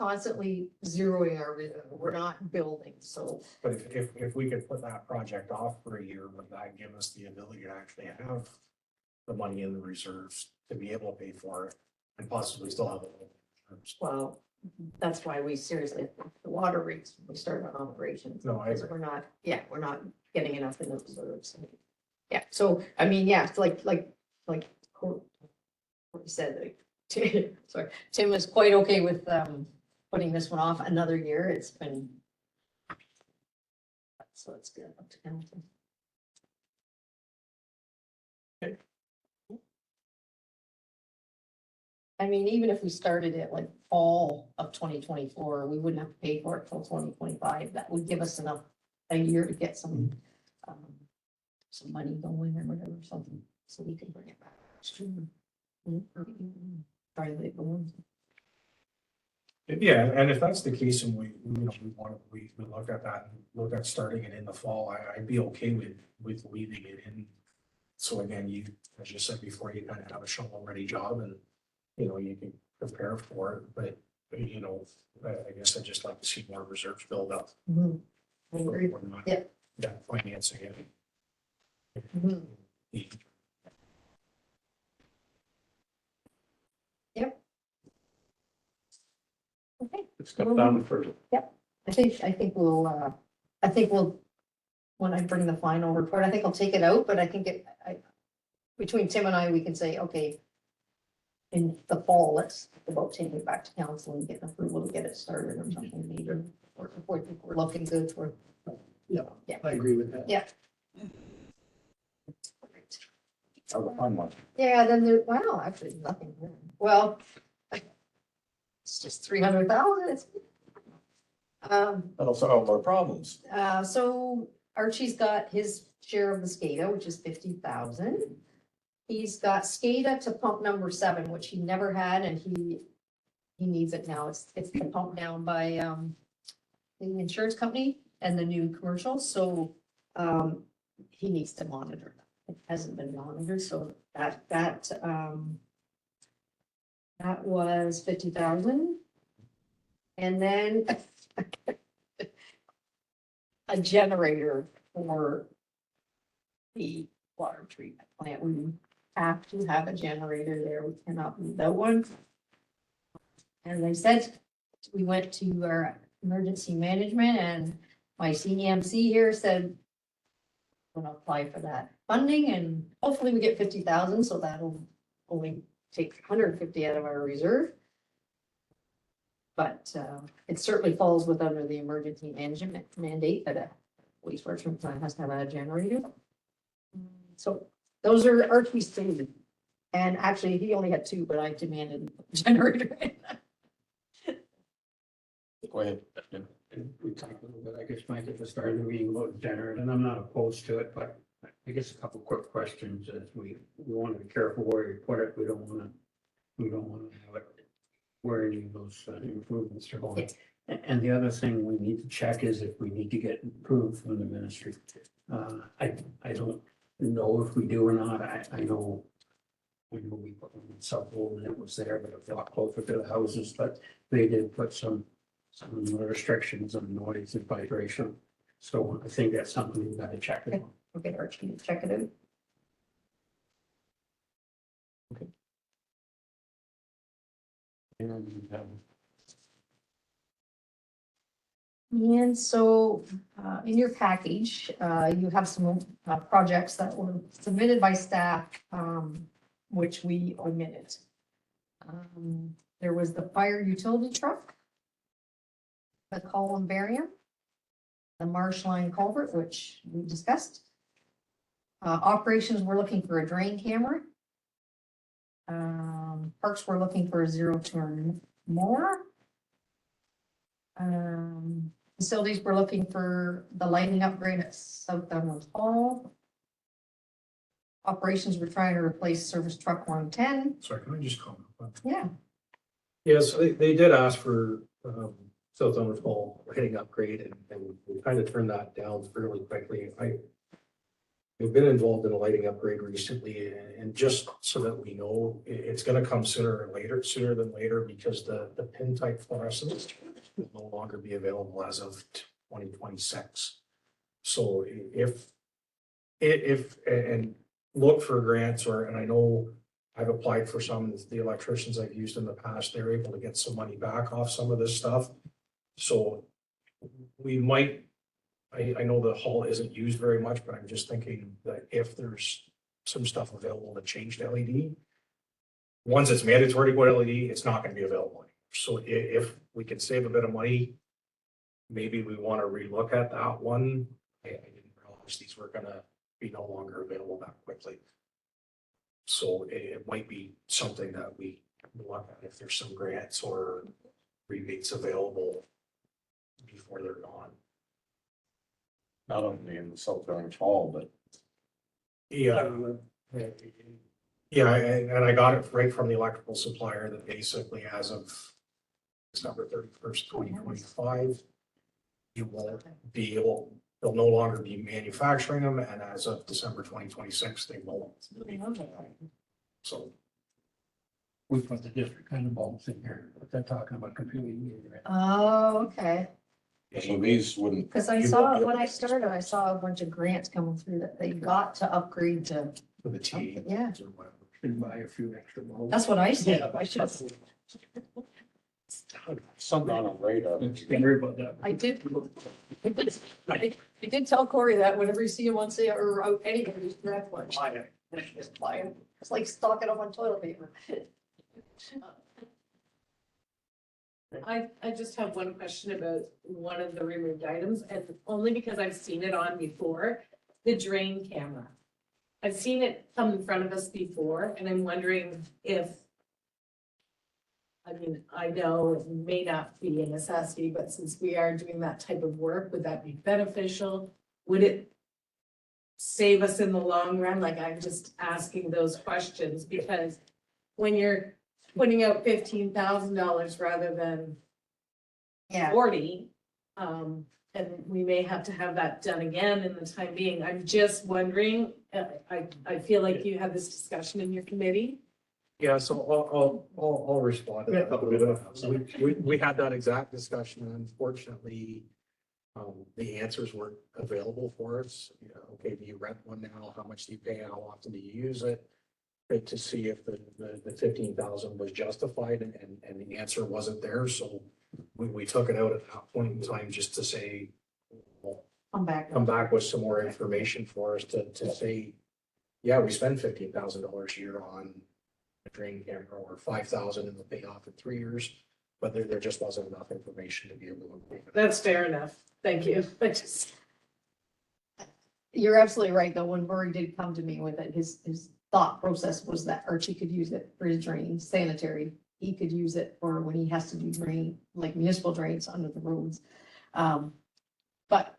constantly zeroing our reserve. We're not building, so. But if we could put that project off for a year, would that give us the ability to actually have the money in the reserves to be able to pay for it and possibly still have it? Well, that's why we seriously, the water rates, we started on operations. No, I Because agree. we're not getting enough in the reserves. Yeah, so, I mean, yeah, it's like Cory said, sorry, Tim was quite okay with, putting this one off another year. It's been. So it's good up to council. I mean, even if we started it like fall of 2024, we wouldn't have to pay for it till 2025. That would give us enough, a year to get some money going or whatever, something, so we can bring it back. Try to get it going. Yeah, and if that's the case and we look at that, and look at starting it in the fall, I'd be okay with leaving it in. So again, as you said before, you kind of have a shovel-ready job and, you can prepare for it, but, I guess I'd just like to see more reserves build up. I agree. We're not- Yeah. Yeah, financing it. Mhm. Yep. Okay, It's got done for, I think we'll, when I bring the final report, I think I'll take it out, but I think between Tim and I, we can say, okay, in the fall, let's think about taking it back to council and getting approval to get it started or something later. Or if we're looking good for. Yeah, Yeah. I agree with that. Yeah. That was a fun one. Yeah, then there, well, actually, nothing. Well, it's just 300,000. That'll solve our problems. So Archie's got his share of the SCADA, which is 50,000. He's got SCADA to pump number 7, which he never had, and he needs it now. It's been pumped down by the insurance company and the new commercial, so he needs to monitor that. It hasn't been monitored, so that was 50,000. And then a generator for the water treatment plant. We have to have a generator there. We cannot be without one. As I said, we went to our emergency management and my CEMC here said, I'm gonna apply for that funding and hopefully we get 50,000, so that'll only take 150 out of our reserve. But it certainly falls with under the emergency management mandate that a wastewater treatment plant has to have a generator. So those are Archie's things. And actually, he only had 2, but I demanded a generator. Go ahead. and we talked a little bit, I guess, Mike, at the start of the meeting about the generator, and I'm not opposed to it, but I guess a couple quick questions as we want to be careful where you put it. We don't want to have it where any of those improvements are going. And the other thing we need to check is if we need to get approved from the ministry. I don't know if we do or not. I know we put them in Southwold and it was there, but it was a lot closer to the houses, but they did put some restrictions on noise and vibration. So I think that's something we gotta check. Okay. We'll get Archie to check it out. And so, in your package, you have some projects that were submitted by staff, which we omitted. There was the fire utility truck, the columbarium, the marsh line culvert, which we discussed. Operations, we're looking for a drain camera. Parks, we're looking for a 0-turn mower. Facilities, we're looking for the lighting upgrade at South Dunwich Hall. Operations, we're trying to replace service truck 110. Sorry, can I just comment? Yeah, Yes, they did ask for South Dunwich Hall lighting upgrade and we kind of turned that down fairly quickly. We've been involved in a lighting upgrade recently and just so that we know, it's gonna come sooner than later because the pin type fluorescents will no longer be available as of 2026. So if and look for grants and I know I've applied for some of the electricians I've used in the past, they're able to get some money back off some of this stuff. So we might, I know the hall isn't used very much, but I'm just thinking that if there's some stuff available to change to LED, once it's mandatory to go to LED, it's not gonna be available anymore. So if we can save a bit of money, maybe we want to relook at that one. I didn't realize these were gonna be no longer available that quickly. So it might be something that we look at if there's some grants or rebates available before they're gone. Not only in the South Dunwich Hall, but Yeah. Yeah, and I got it right from the electrical supplier that basically as of December 31st, 2025, you won't be able, they'll no longer be manufacturing them, and as of December 2026, they won't. So, We put the different kind of bulbs in here, but they're talking about computing. Right? oh, okay. so these wouldn't, Because I saw, when I started, I saw a bunch of grants coming through that they got to upgrade to, for the T. yeah, Should buy a few extra bulbs. that's what I said. I should. Some on a radar. Don't worry about that. I did. I did tell Corey that whenever you see him on sale or out anywhere, just grab one. Just buy it. It's like stocking up on toilet paper. I just have one question about one of the removed items, and only because I've seen it on before, the drain camera. I've seen it come in front of us before, and I'm wondering if, I mean, I know it may not be a necessity, but since we are doing that type of work, would that be beneficial? Would it save us in the long run? Like, I'm just asking those questions, because when you're putting out $15,000 rather than Yeah, 40, and we may have to have that done again in the time being. I'm just wondering, I feel like you had this discussion in your committee. Yeah, so I'll respond to Yeah, a that. couple minutes. We had that exact discussion, and unfortunately, the answers weren't available for us. You know, okay, do you rent one now? How much do you pay? How often do you use it? But to see if the 15,000 was justified, and the answer wasn't there, so we took it out at that point in time just to say, well, come back. come back with some more information for us to say, yeah, we spend $15,000 a year on a drain camera, or 5,000 and they'll pay off in 3 years, but there just wasn't enough information to be able to. Improve it. That's fair enough. Thank you. I just, You're absolutely right, though. When Murray did come to me with it, his thought process was that Archie could use it for his drain, sanitary. He could use it for when he has to do drain, like municipal drains under the roads. But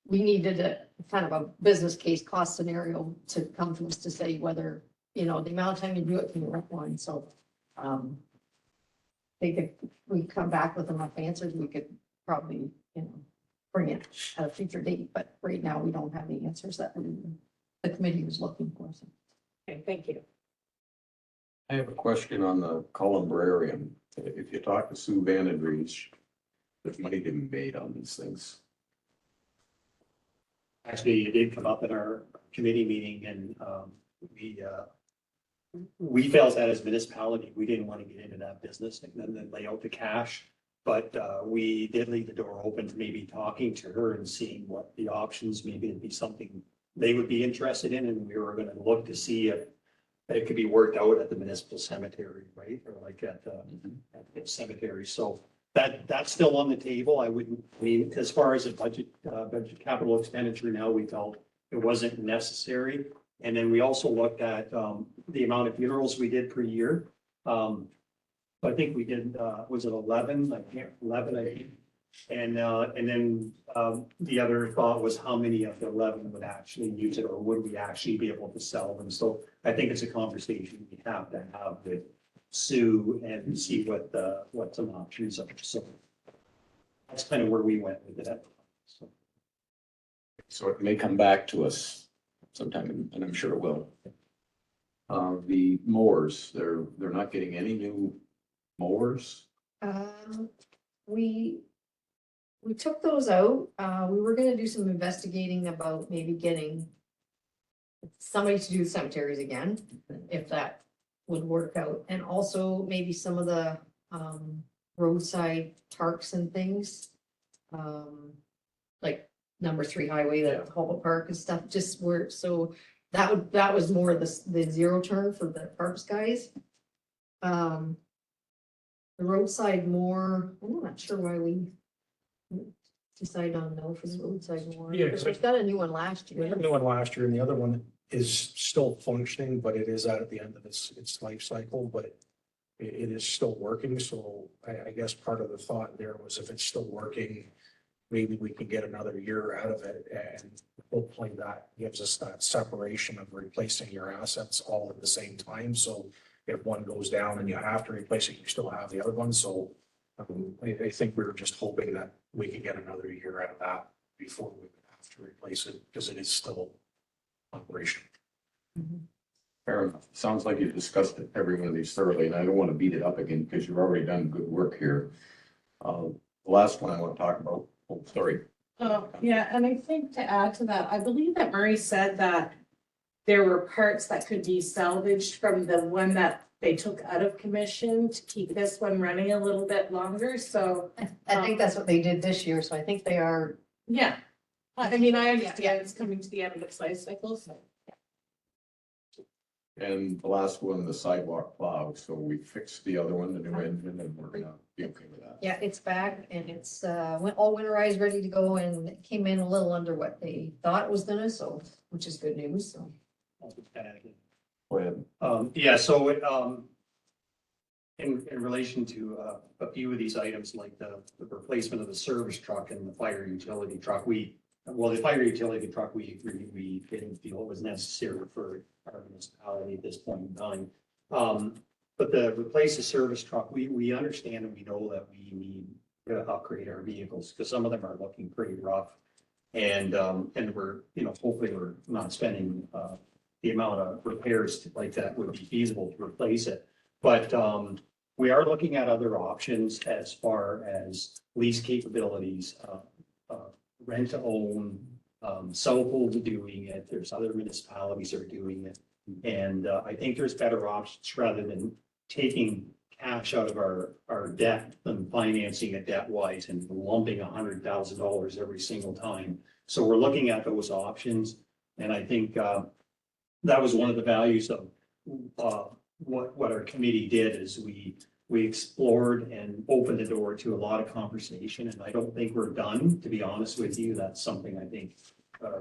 we needed a kind of a business case cost scenario to come to us to say whether, you know, the amount of time you do it, can you rent one? So, we come back with enough answers, we could probably, you know, bring it at a future date, but right now we don't have the answers that the committee was looking for. So. okay, thank you. I have a question on the columbarium. If you talk to Sue Vandenbreech, there's money to be made on these things. Actually, it did come up at our committee meeting, and we felt that as municipality, we didn't want to get into that business and then lay out the cash. But we did leave the door open to maybe talking to her and seeing what the options, maybe it'd be something they would be interested in, and we were gonna look to see if it could be worked out at the municipal cemetery, right? Or like at the cemetery. So that's still on the table. I mean, as far as a budget capital expenditure now, we felt it wasn't necessary. And then we also looked at the amount of funerals we did per year. I think we did, was it 11? I can't, 11, I think. And then the other thought was how many of the 11 would actually use it, or would we actually be able to sell them? So I think it's a conversation we have to have with Sue and see what some options are. So that's kind of where we went with it. So it may come back to us sometime, and I'm sure it will. The mowers, they're not getting any new mowers. We took those out. We were gonna do some investigating about maybe getting somebody to do the cemeteries again, if that would work out. And also maybe some of the roadside parks and things. Like number 3 highway, the Hobart Park and stuff, just were, so that was more the zero turn for the parks guys. The roadside more, I'm not sure why we decided on no for the roadside more. Yeah, Because we've got a new one last We had year. a new one last year, and the other one is still functioning, but it is at the end of its life cycle, but it is still working. So I guess part of the thought there was, if it's still working, maybe we can get another year out of it, and hopefully that gives us that separation of replacing your assets all at the same time. So if one goes down and you have to replace it, you still have the other one. So I think we were just hoping that we could get another year out of that before we would have to replace it, because it is still operational. Fair enough. Sounds like you've discussed every one of these thoroughly, and I don't want to beat it up again because you've already done good work here. The last one I want to talk about, oh, sorry. Oh, yeah, and I think to add to that, I believe that Murray said that there were parts that could be salvaged from the one that they took out of commission to keep this one running a little bit longer, so, I think that's what they did this year, so I think they are, yeah. I mean, I understand it's coming to the end of its life cycle, so. And the last one, the sidewalk plow, so we fixed the other one, the new engine, and we're gonna be okay with that. yeah, it's back and it's, went all winterized, ready to go, and it came in a little under what they thought it was gonna, so, which is good news, so. Go ahead. Yeah, so, in relation to, a few of these items, like the replacement of the service truck and the fire utility truck, the fire utility truck, we didn't feel it was necessary for our municipality at this point in time. But replace the service truck, we understand and we know that we need to upgrade our vehicles, because some of them are looking pretty rough. And we're, hopefully we're not spending, the amount of repairs like that would be feasible to replace it. But, we are looking at other options as far as lease capabilities, rent to own, Southwold's doing it, there's other municipalities that are doing it. And I think there's better options rather than taking cash out of our debt and financing it debt wise and lumping $100,000 every single time. So we're looking at those options. And I think that was one of the values of what our committee did is we explored and opened the door to a lot of conversation, and I don't think we're done, to be honest with you. That's something I think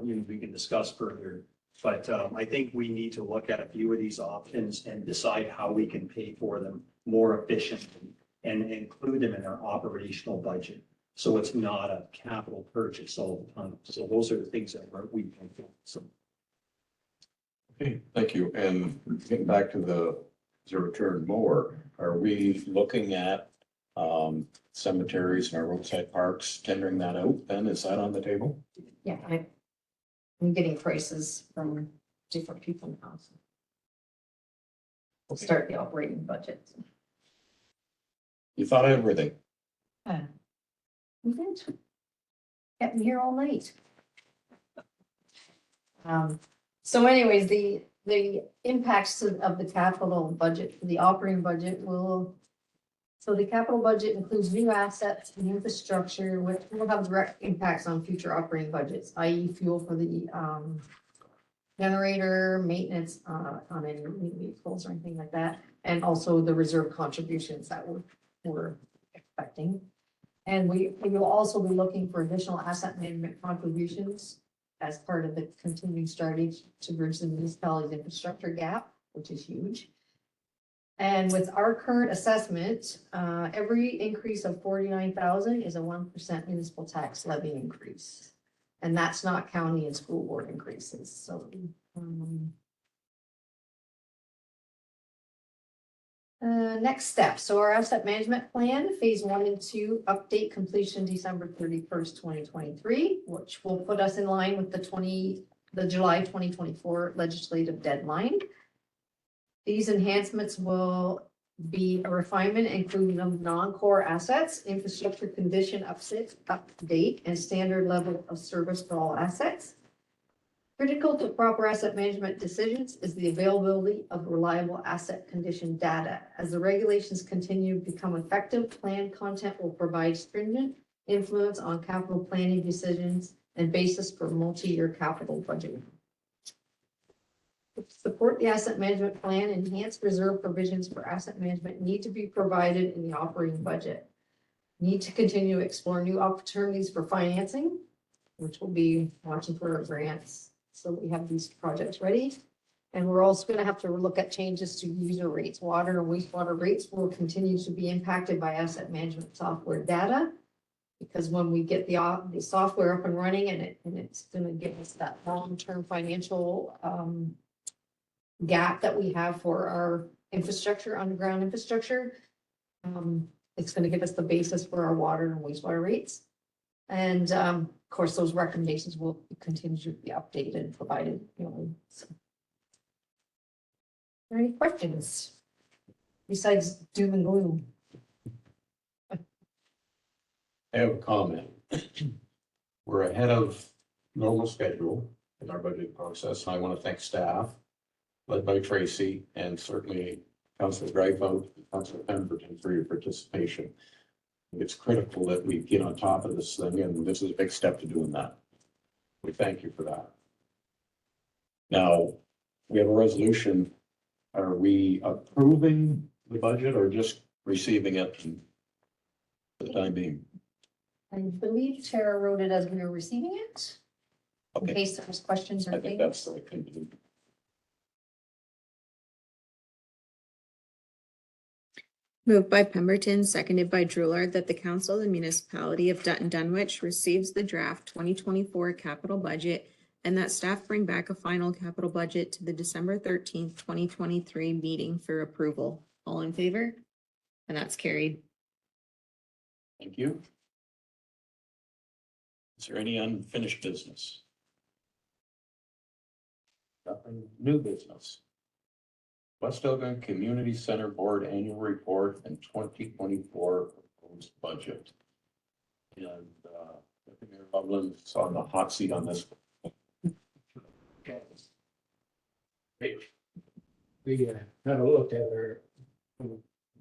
we can discuss further. But I think we need to look at a few of these options and decide how we can pay for them more efficiently and include them in our operational budget. So it's not a capital purchase all the time. So those are the things that we can do. So. Okay, thank you. And getting back to the zero turn mower, are we looking at cemeteries and our roadside parks, tendering that out then? Is that on the table? Yeah, I'm getting prices from different people now. So we'll start the operating budget. You thought of everything. We did. Kept me here all night. So anyways, the impacts of the capital budget, the operating budget so the capital budget includes new assets and infrastructure, which will have direct impacts on future operating budgets, i.e. fuel for the generator, maintenance on any new vehicles or anything like that, and also the reserve contributions that we're expecting. And we will also be looking for additional asset management contributions as part of the continuing strategy to bridge the municipality's infrastructure gap, which is huge. And with our current assessment, every increase of 49,000 is a 1% municipal tax levy increase. And that's not county and school board increases, so. Next step, so our asset management plan, phase 1 and 2, update completion December 31st, 2023, which will put us in line with the July 2024 legislative deadline. These enhancements will be a refinement, including of non-core assets, infrastructure condition update, and standard level of service for all assets. Critical to proper asset management decisions is the availability of reliable asset condition data. As the regulations continue to become effective, plan content will provide stringent influence on capital planning decisions and basis for multi-year capital budgeting. To support the asset management plan, enhanced reserve provisions for asset management need to be provided in the operating budget. Need to continue to explore new opportunities for financing, which will be watching for our grants. So we have these projects ready. And we're also going to have to look at changes to user rates. Water and wastewater rates will continue to be impacted by asset management software data. Because when we get the software up and running and it's going to give us that long-term financial gap that we have for our infrastructure, underground infrastructure, it's going to give us the basis for our water and wastewater rates. And of course, those recommendations will continue to be updated and provided. So. Are there any questions besides doom and gloom? I have a comment. We're ahead of normal schedule in our budget process. And I want to thank staff, led by Tracy, and certainly Councilor Dreyfus, Councilor Pemberton for your participation. It's critical that we get on top of this thing, and this is a big step to doing that. We thank you for that. Now, we have a resolution. Are we approving the budget or just receiving it for the time being? I believe Tara wrote it as we were receiving it, in Okay, case there was questions or I think that's things. the right thing to do. Moved by Pemberton, seconded by Drewler, that the council of the municipality of Dutton Dunwich receives the draft 2024 capital budget and that staff bring back a final capital budget to the December 13th, 2023 meeting for approval. All in favor? And that's carried. Thank you. Is there any unfinished business? Nothing new business. West Elgin Community Center Board Annual Report and 2024 proposed budget. And Mayor Loveland's on the hot seat on this. We had a look at our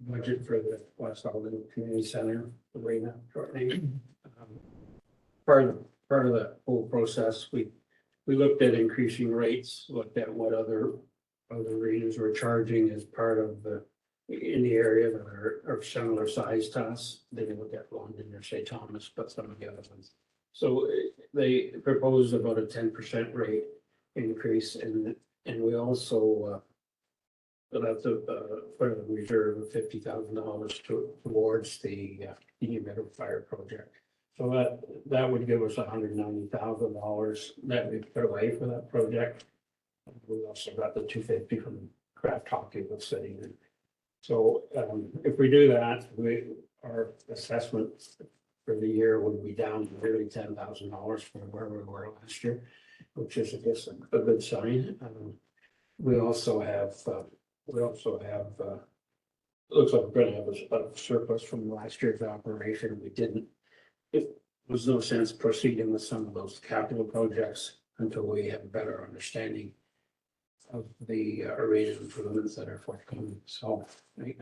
budget for the West Alden Community Center arena shortening. Part of the whole process, we looked at increasing rates, looked at what other arenas were charging as part of in the area that are similar size to us. They didn't look at London or St. Thomas, but some of the other ones. So they proposed about a 10% rate increase, and we also that's put a reserve of $50,000 towards the Union Meadow Fire project. So that would give us $190,000 that we put away for that project. We also got the $250 from Craft Hockey was sitting in. So if we do that, our assessment for the year would be down nearly $10,000 from where we were last year, which is, I guess, a good sign. We also have looks like we're going to have a surplus from last year's operation. It was no sense proceeding with some of those capital projects until we have a better understanding of the array of improvements that are forthcoming. So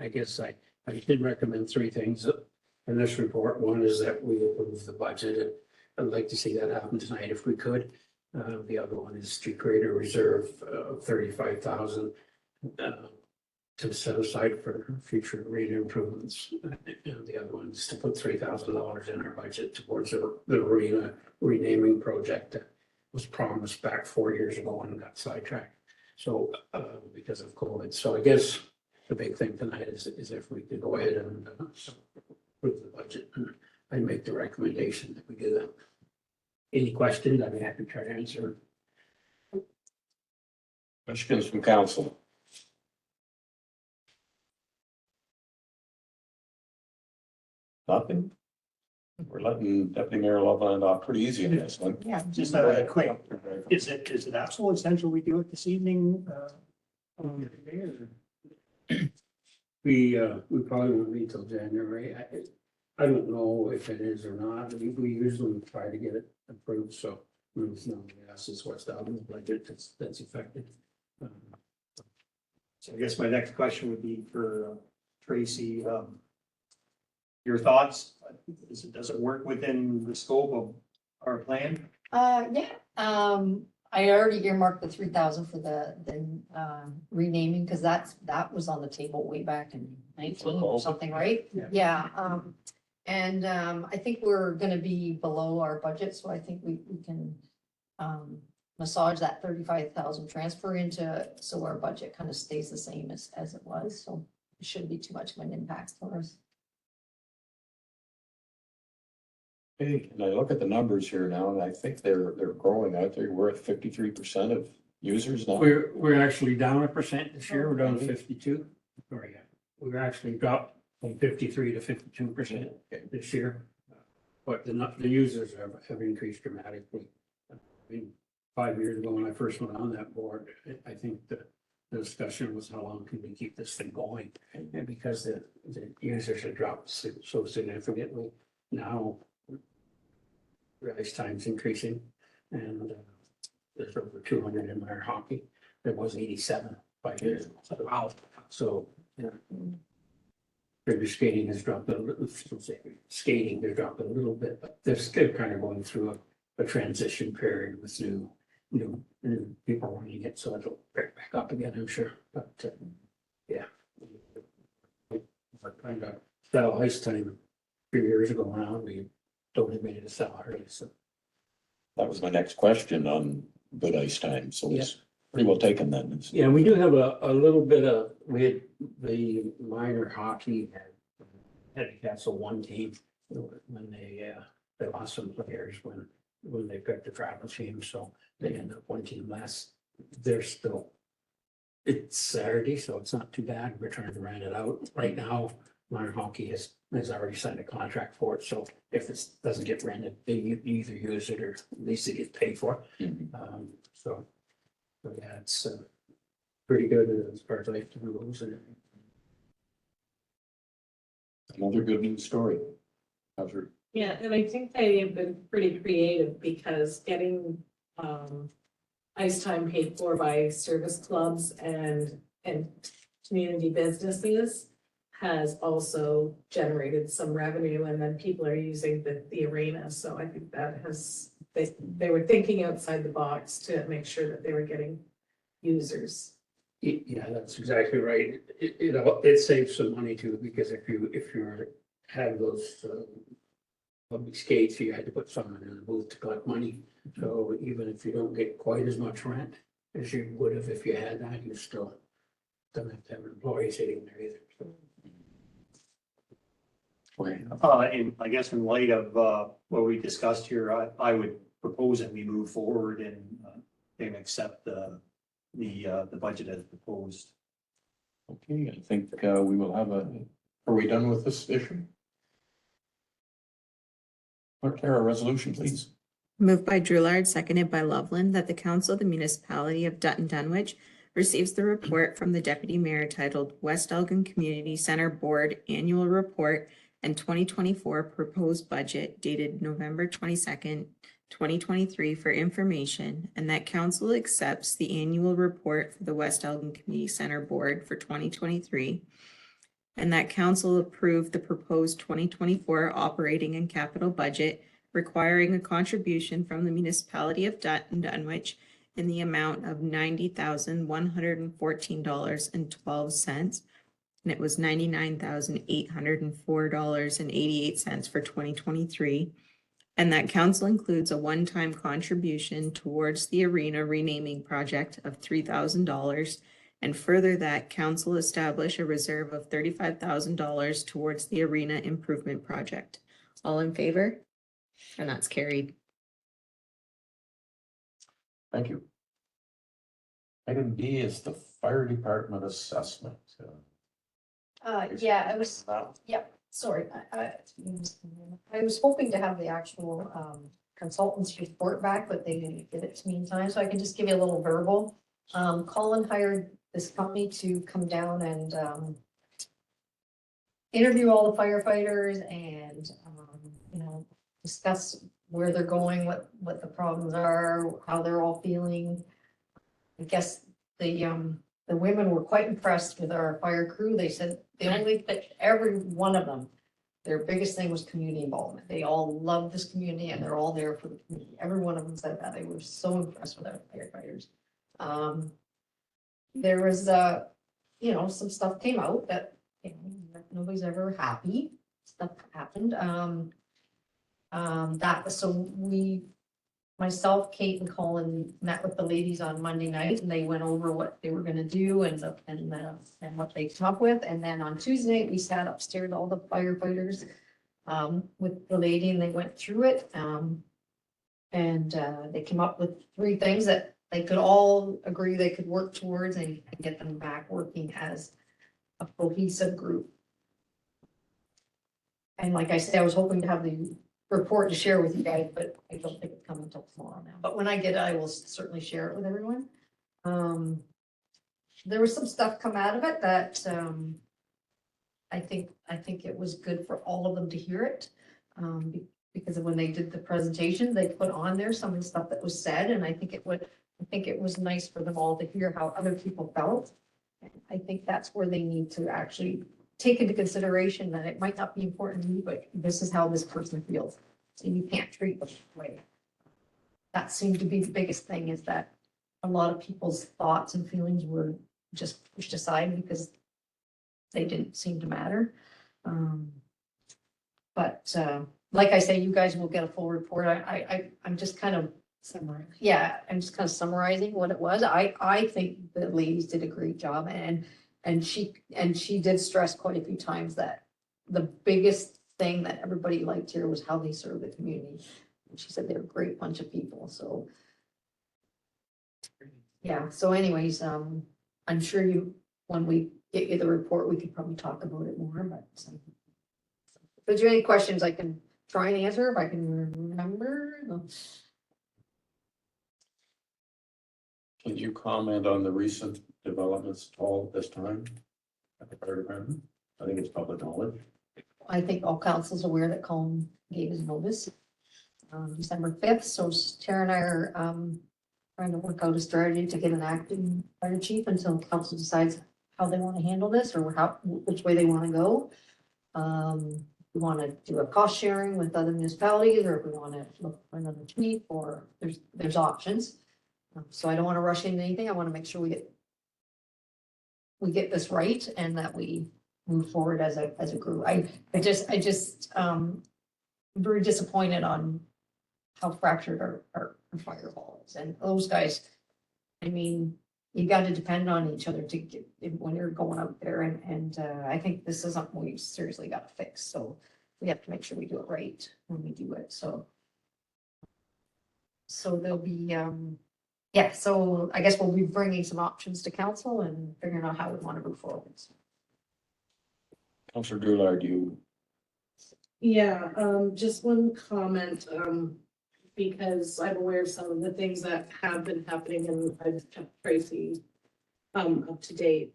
I guess I did recommend three things in this report. One is that we approve the budget, and I'd like to see that happen tonight if we could. The other one is to create a reserve of $35,000 to set aside for future arena improvements. And the other one is to put $3,000 in our budget towards the arena renaming project that was promised back 4 years ago and got sidetracked. So because of COVID. So I guess the big thing tonight is if we could go ahead and approve the budget. I make the recommendation that we do that. Any questions? I'd be happy to try to answer. Questions from council? Nothing? We're letting Deputy Mayor Loveland off pretty easy in this one. Yeah. Just a quick, is it absolutely essential we do it this evening? We probably won't meet till January. I don't know if it is or not. We usually try to get it approved, so it's not, yes, it's what's down in the budget that's affected. So I guess my next question would be for Tracy. Your thoughts? Does it work within the scope of our plan? Yeah, I already earmarked the 3,000 for the renaming, because that was on the table way back in 19 or something, right? Yeah. And I think we're gonna be below our budget, so I think we can massage that 35,000 transfer into, so our budget kind of stays the same as it was, so it shouldn't be too much of an impact for us. Okay, and I look at the numbers here now, and I think they're growing out there. We're at 53% of users now. We're actually down 1% this year. We're down to 52. Sorry, we're actually dropped from 53 to 52% this year. But the users have increased dramatically. I mean, 5 years ago when I first went on that board, I think the discussion was how long can we keep this thing going? And because the users have dropped so significantly, now rise time's increasing, and there's over 200 in minor hockey. There was 87 5 years ago. So, wow. So, yeah. Figure skating has dropped a little, skating, they're dropping a little bit, but they're still kind of going through a transition period with new people wanting it, so it'll pick back up again, I'm sure, but, yeah. But kind of Style Ice Time a few years ago now, we donated to Style Hardy, so. That was my next question on good ice time, so it's pretty well taken then. Yeah, we do have a little bit of, we had the minor hockey had to cancel one team when they lost some players when they picked the travel team, so they ended up one team less. They're still, it's Saturday, so it's not too bad. We're trying to rent it out. Right now, minor hockey has already signed a contract for it, so if it doesn't get rented, they either use it or at least it gets paid for. So yeah, it's pretty good as far as life rules and everything. Another good news story. How's your? Yeah, and I think they have been pretty creative because getting ice time paid for by service clubs and community businesses has also generated some revenue, and then people are using the arena. So I think that has, they were thinking outside the box to make sure that they were getting users. Yeah, that's exactly right. It saves some money too, because if you have those public skates, you had to put someone in the booth to collect money. So even if you don't get quite as much rent as you would have if you had that, you still don't have to have employees sitting there either. So. And I guess in light of what we discussed here, I would propose that we move forward and accept the budget as proposed. Okay, I think we will have are we done with this issue? Clerk, Tara, resolution, please. Moved by Drewlard, seconded by Loveland, that the council of the municipality of Dutton Dunwich receives the report from the deputy mayor titled West Elgin Community Center Board Annual Report and 2024 Proposed Budget dated November 22nd, 2023 for information, and that council accepts the annual report for the West Elgin Community Center Board for 2023, and that council approved the proposed 2024 operating and capital budget requiring a contribution from the municipality of Dutton Dunwich in the amount of $90,114.12, and it was $99,804.88 for 2023. And that council includes a one-time contribution towards the arena renaming project of $3,000. And further, that council establish a reserve of $35,000 towards the arena improvement project. All in favor? And that's carried. Thank you. Item B is the fire department assessment. Yeah, sorry, I was hoping to have the actual consultant's report back, but they didn't get it to me in time, so I can just give you a little verbal. Colin hired this company to come down and interview all the firefighters and discuss where they're going, what the problems are, how they're all feeling. I guess the women were quite impressed with our fire crew. They said every one of them, their biggest thing was community involvement. They all love this community and they're all there for the community. Every one of them said that. They were so impressed with our firefighters. There was some stuff came out that nobody's ever happy. Stuff happened. Myself, Kate, and Colin met with the ladies on Monday night, and they went over what they were going to do and what they come up with. And then on Tuesday night, we sat upstairs, all the firefighters, with the lady, and they went through it. And they came up with 3 things that they could all agree they could work towards and get them back working as a cohesive group. And like I said, I was hoping to have the report to share with you guys, but I don't think it's coming until tomorrow now. But when I get it, I will certainly share it with everyone. There was some stuff come out of it that I think it was good for all of them to hear it. Because when they did the presentation, they put on there some of the stuff that was said, and I think it I think it was nice for them all to hear how other people felt. And I think that's where they need to actually take into consideration that it might not be important to you, but this is how this person feels. So you can't treat them that way. That seemed to be the biggest thing, is that a lot of people's thoughts and feelings were just pushed aside because they didn't seem to matter. But like I say, you guys will get a full report. I'm just kind of, yeah, I'm just kind of summarizing what it was. I think the ladies did a great job, and she did stress quite a few times that the biggest thing that everybody liked here was how they serve the community. And she said they're a great bunch of people, so. Yeah, so anyways, I'm sure when we get you the report, we could probably talk about it more, but. If there's any questions, I can try and answer if I can remember. Can you comment on the recent developments at all this time at the fire department? I think it's public knowledge. I think all council's aware that Colin gave his notice, December 5th, so Tara and I are, trying to work out a strategy to get an acting fire chief until council decides how they want to handle this, or which way they want to go. We want to do a cost sharing with other municipalities, or if we want to look for another chief, or there's options. So I don't want to rush into anything. I want to make sure we get this right, and that we move forward as a group. I just I'm very disappointed on how fractured our firewall is, and those guys, I mean, you got to depend on each other to get when you're going out there, and I think this is something we seriously got to fix. So we have to make sure we do it right when we do it. So there'll be yeah. So I guess we'll be bringing some options to council and figuring out how we want to move forward. Councillor Goulart, Yeah, just one comment, because I'm aware of some of the things that have been happening, and I've kept Tracy up to date.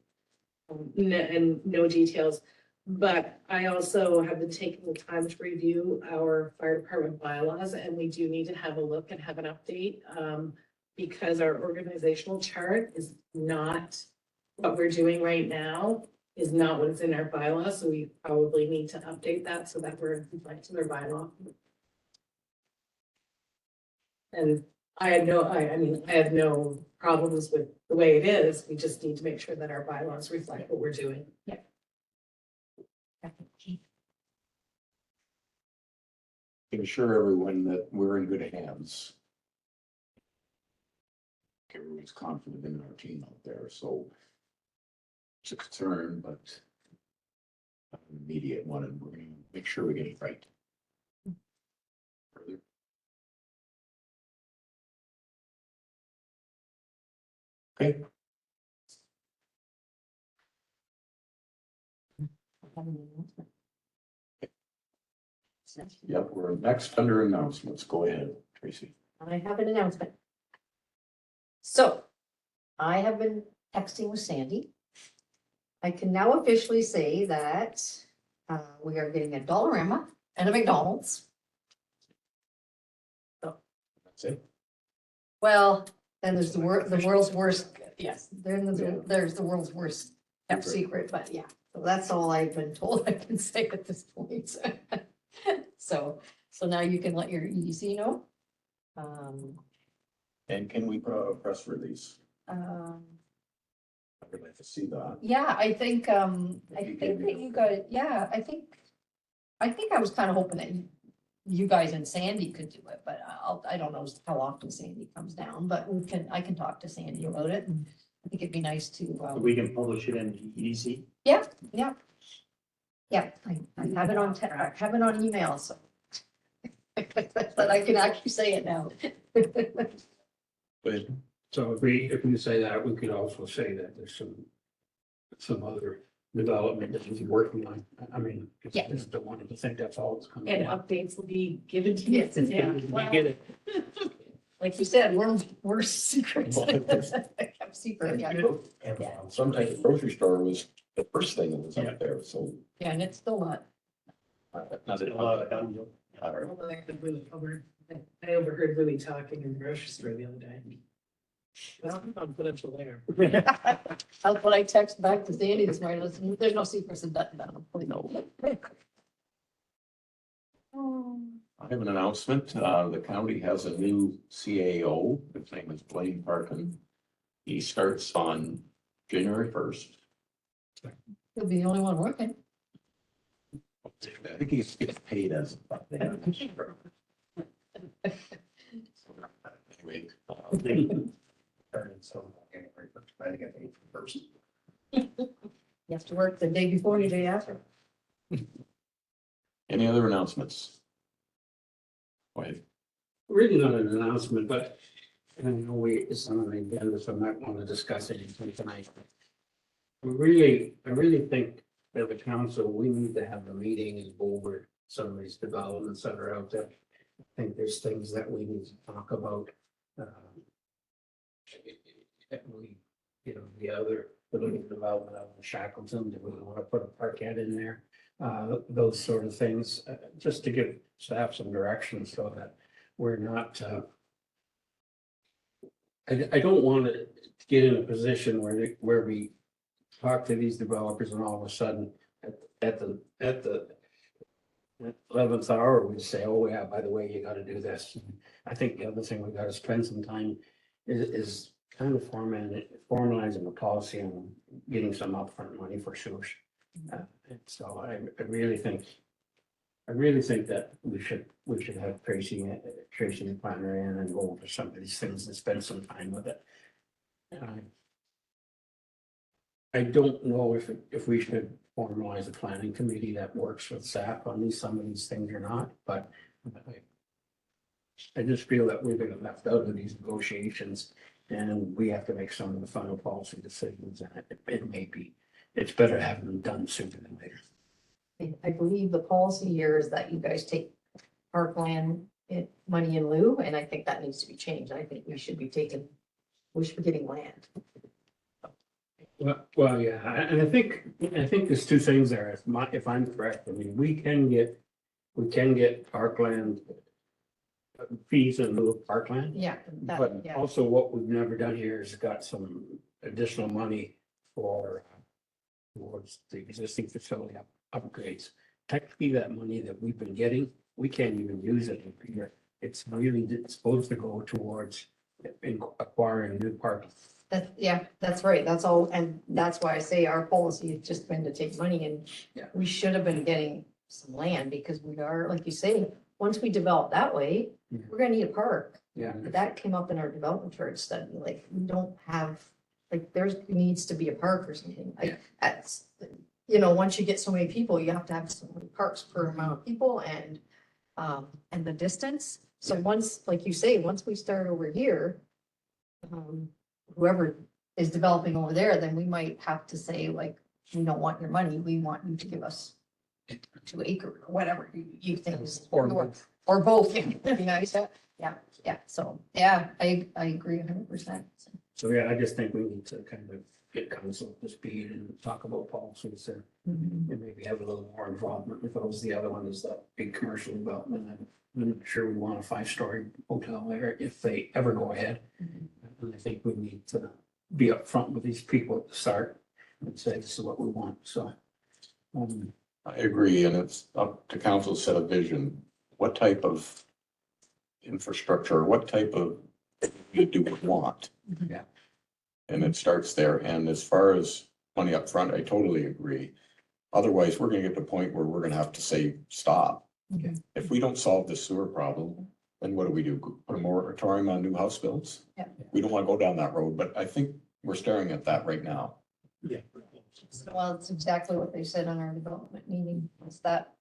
And no details, but I also have been taking the time to review our fire department bylaws, and we do need to have a look and have an update. Because our organizational chart is not what we're doing right now, is not what's in our bylaws, so we probably need to update that so that we're in compliance with our bylaw. And I have no problems with the way it is. We just need to make sure that our bylaws reflect what we're doing. Yeah. can assure everyone that we're in good hands. Everyone's confident in our team out there, so it's a concern, but not an immediate one, and we're gonna make sure we get it right. Further? Okay, yep, we're next under announcements. Go ahead, Tracy. I have an announcement. So I have been texting with Sandy. I can now officially say that we are getting a Dollarama and a McDonald's. That's it. Well, then there's the world's worst, yes, there's the world's worst kept secret, but yeah. So that's all I've been told I can say at this point. So now you can let your EDC know. And can we put out a press release? Um, I would like to see that. Yeah, I think you that gave me you guys, yeah, I think I was kind of hoping that you guys and Sandy could do it, but I don't know how often Sandy comes down, but I can talk to Sandy about it, and I think it'd be nice to. We can publish it in the EDC. Yeah, I have it on, I have it on email, so. But I can actually say it now. But So if we say that, we could also say that there's some other development that he's working on. I mean, Yeah. I just don't want to think that's all that's coming. And along. updates will be given to you. Yeah. We get it. Like you said, world's worst secrets. Kept secret, yeah. sometimes the grocery store was the first thing that was Yeah. up there, so. Yeah, and it's still not. Not that- I overheard Louis talking in the grocery store the other day. Confidential there. That's what I text back to Sandy this morning. Listen, there's no secrets in Dutton Dunwich. No. I have an announcement. The county has a new CAO. His name is Blaine Parkin. He starts on January 1st. He'll be the only one working. I think he gets paid as. Anyway, So, January 1st, I get paid first. You have to work the day before and the day after. any other announcements? Wait, Really not an announcement, but I know it's on the agenda, so I might want to discuss anything tonight. I really think that the council, we need to have a meeting and go over some of these developments that are out there. I think there's things that we need to talk about. The other little development out in Shackleton, do we want to put a parkette in there? Those sort of things, just to give staff some direction so that we're not, I don't want to get in a position where we talk to these developers and all of a sudden at the 11th hour, we say, oh yeah, by the way, you got to do this. I think the other thing we got to spend some time is kind of formalizing a policy and getting some upfront money for sewers. And so I really think that we should have Tracy the planner in and go over some of these things and spend some time with it. I don't know if we should formalize a planning committee that works with staff on some of these things or not, but I just feel that we've been left out of these negotiations and we have to make some of the final policy decisions, and it's better having them done sooner than later. I believe the policy here is that you guys take parkland money in lieu, and I think that needs to be changed. I think we should be getting land. Well, yeah, and I think there's two things there. If I'm correct, I mean, we can get parkland fees in lieu of parkland. Yeah. But also what we've never done here is got some additional money towards the existing facility upgrades. Technically, that money that we've been getting, we can't even use it every year. It's really supposed to go towards acquiring new parking. That's right. That's all. And that's why I say our policy has just been to take money, and we should have been getting some land, because we are, like you say, once we develop that way, we're gonna need a park. Yeah. That came up in our development charge study. Like, we don't have, like, there needs to be a park or something. Like, that's, once you get so many people, you have to have so many parks per amount of people and the distance. So once, like you say, once we start over here, whoever is developing over there, then we might have to say, like, we don't want your money. We want you to give us 2 acre or whatever you think is. Or both. Yeah, that'd be nice. Yeah. So, I agree 100%. So, yeah, I just think we need to kind of get council up to speed and talk about policies and maybe have a little more involvement with those. The other one is that big commercial development. I'm not sure we want a 5-story hotel there if they ever go ahead. And I think we need to be upfront with these people at the start and say, this is what we want. So, I agree, and it's up to council to set a vision. What type of infrastructure, what type of you do we want? Yeah. And it starts there. And as far as money up front, I totally agree. Otherwise, we're gonna get to a point where we're gonna have to say, stop. Okay. If we don't solve this sewer problem, then what do? Put a moratorium on new house builds? Yeah. We don't wanna go down that road, but I think we're staring at that right now. yeah. Well, it's exactly what they said on our development meeting, is that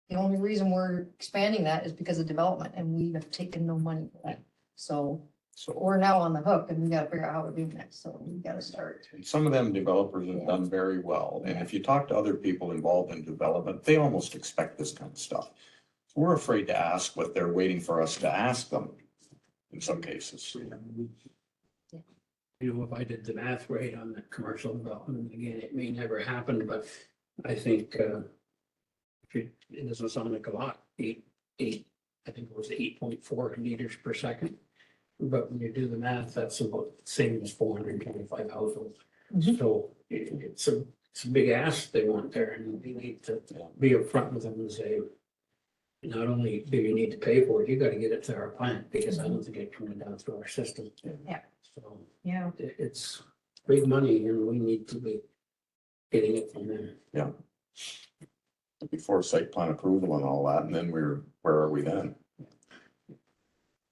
the only reason we're expanding that is because of development, and we have taken no money for that. So So we're now on the hook, and we gotta figure out how to do next, so we gotta start. some of them developers have done very well. And if you talk to other people involved in development, they almost expect this kind of stuff. We're afraid to ask what they're waiting for us to ask them in some cases. If I did the math right on the commercial development, again, it may never happen, but I think it doesn't sound like a lot. I think it was 8.4 liters per second. But when you do the math, that's about the same as 425 households. Mhm. So it's a big ask they want there, and we need to be upfront with them and say, not only do you need to pay for it, you gotta get it to our plant, because I don't think it's coming down through our system. Yeah. So Yeah. it's big money, and we need to be getting it from them. Before site plan approval and all that, and then where are we then?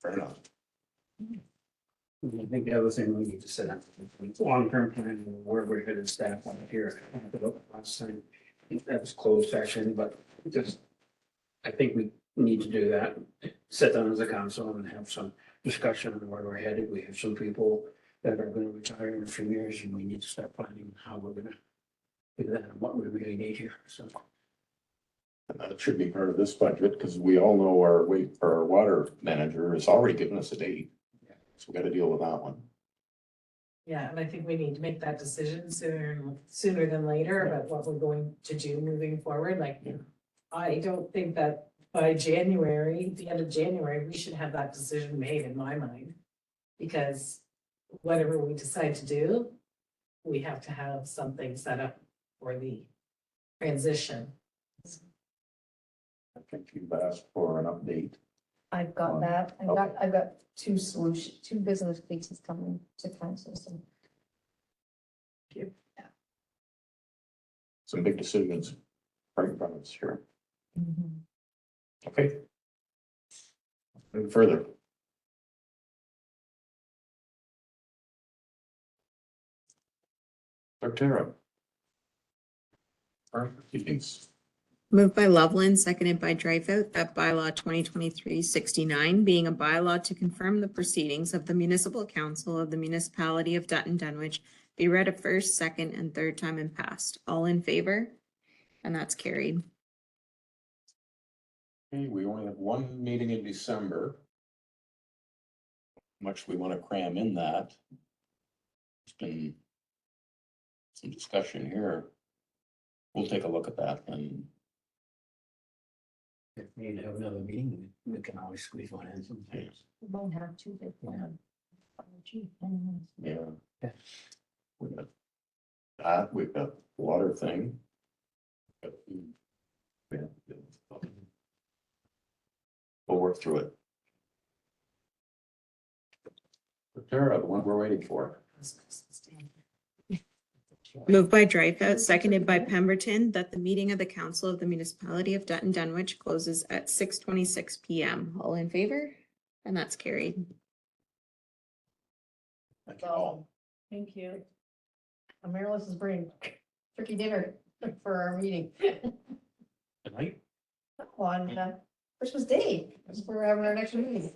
Fair enough. I think the other thing we need to set up, long-term plan, where we're headed staff on here. Last time, that was closed session, but just, I think we need to do that. Sit down as a council and have some discussion on where we're headed. We have some people that are gonna retire in a few years, and we need to start planning how we're gonna do that and what we really need here, so. And that should be part of this budget, because we all know our water manager has already given us a date. So we gotta deal with that one. Yeah, and I think we need to make that decision sooner than later about what we're going to do moving forward, like. I don't think that by January, the end of January, we should have that decision made in my mind. Because whatever we decide to do, we have to have something set up for the transition. I think you've asked for an update. I've got that. I've got two business cases coming to council, so. Some big decisions right in front of us here. Okay. Move further. Clerk Tara. Our proceedings. Moved by Loveland, seconded by Dreyfus, that bylaw 2023-69, being a bylaw to confirm the proceedings of the municipal council of the municipality of Dutton Dunwich, be read a first, second, and third time and passed. All in favor? And that's carried. Okay, we only have one meeting in December. Much we want to cram in that. There's been some discussion here. We'll take a look at that and If we need to have another meeting, we can always squeeze one in sometimes. We won't have two big ones. yeah. Yeah. We've got that, we've got the water thing. Yeah. We'll work through it. Tara, the one we're waiting for. Moved by Dreyfus, seconded by Pemberton, that the meeting of the council of the municipality of Dutton Dunwich closes at 6:26 PM. All in favor? And that's carried. Thank you all. Thank you. Marilyn is bringing turkey dinner for our meeting Good night. on Christmas Day. That's where we're having our next meeting.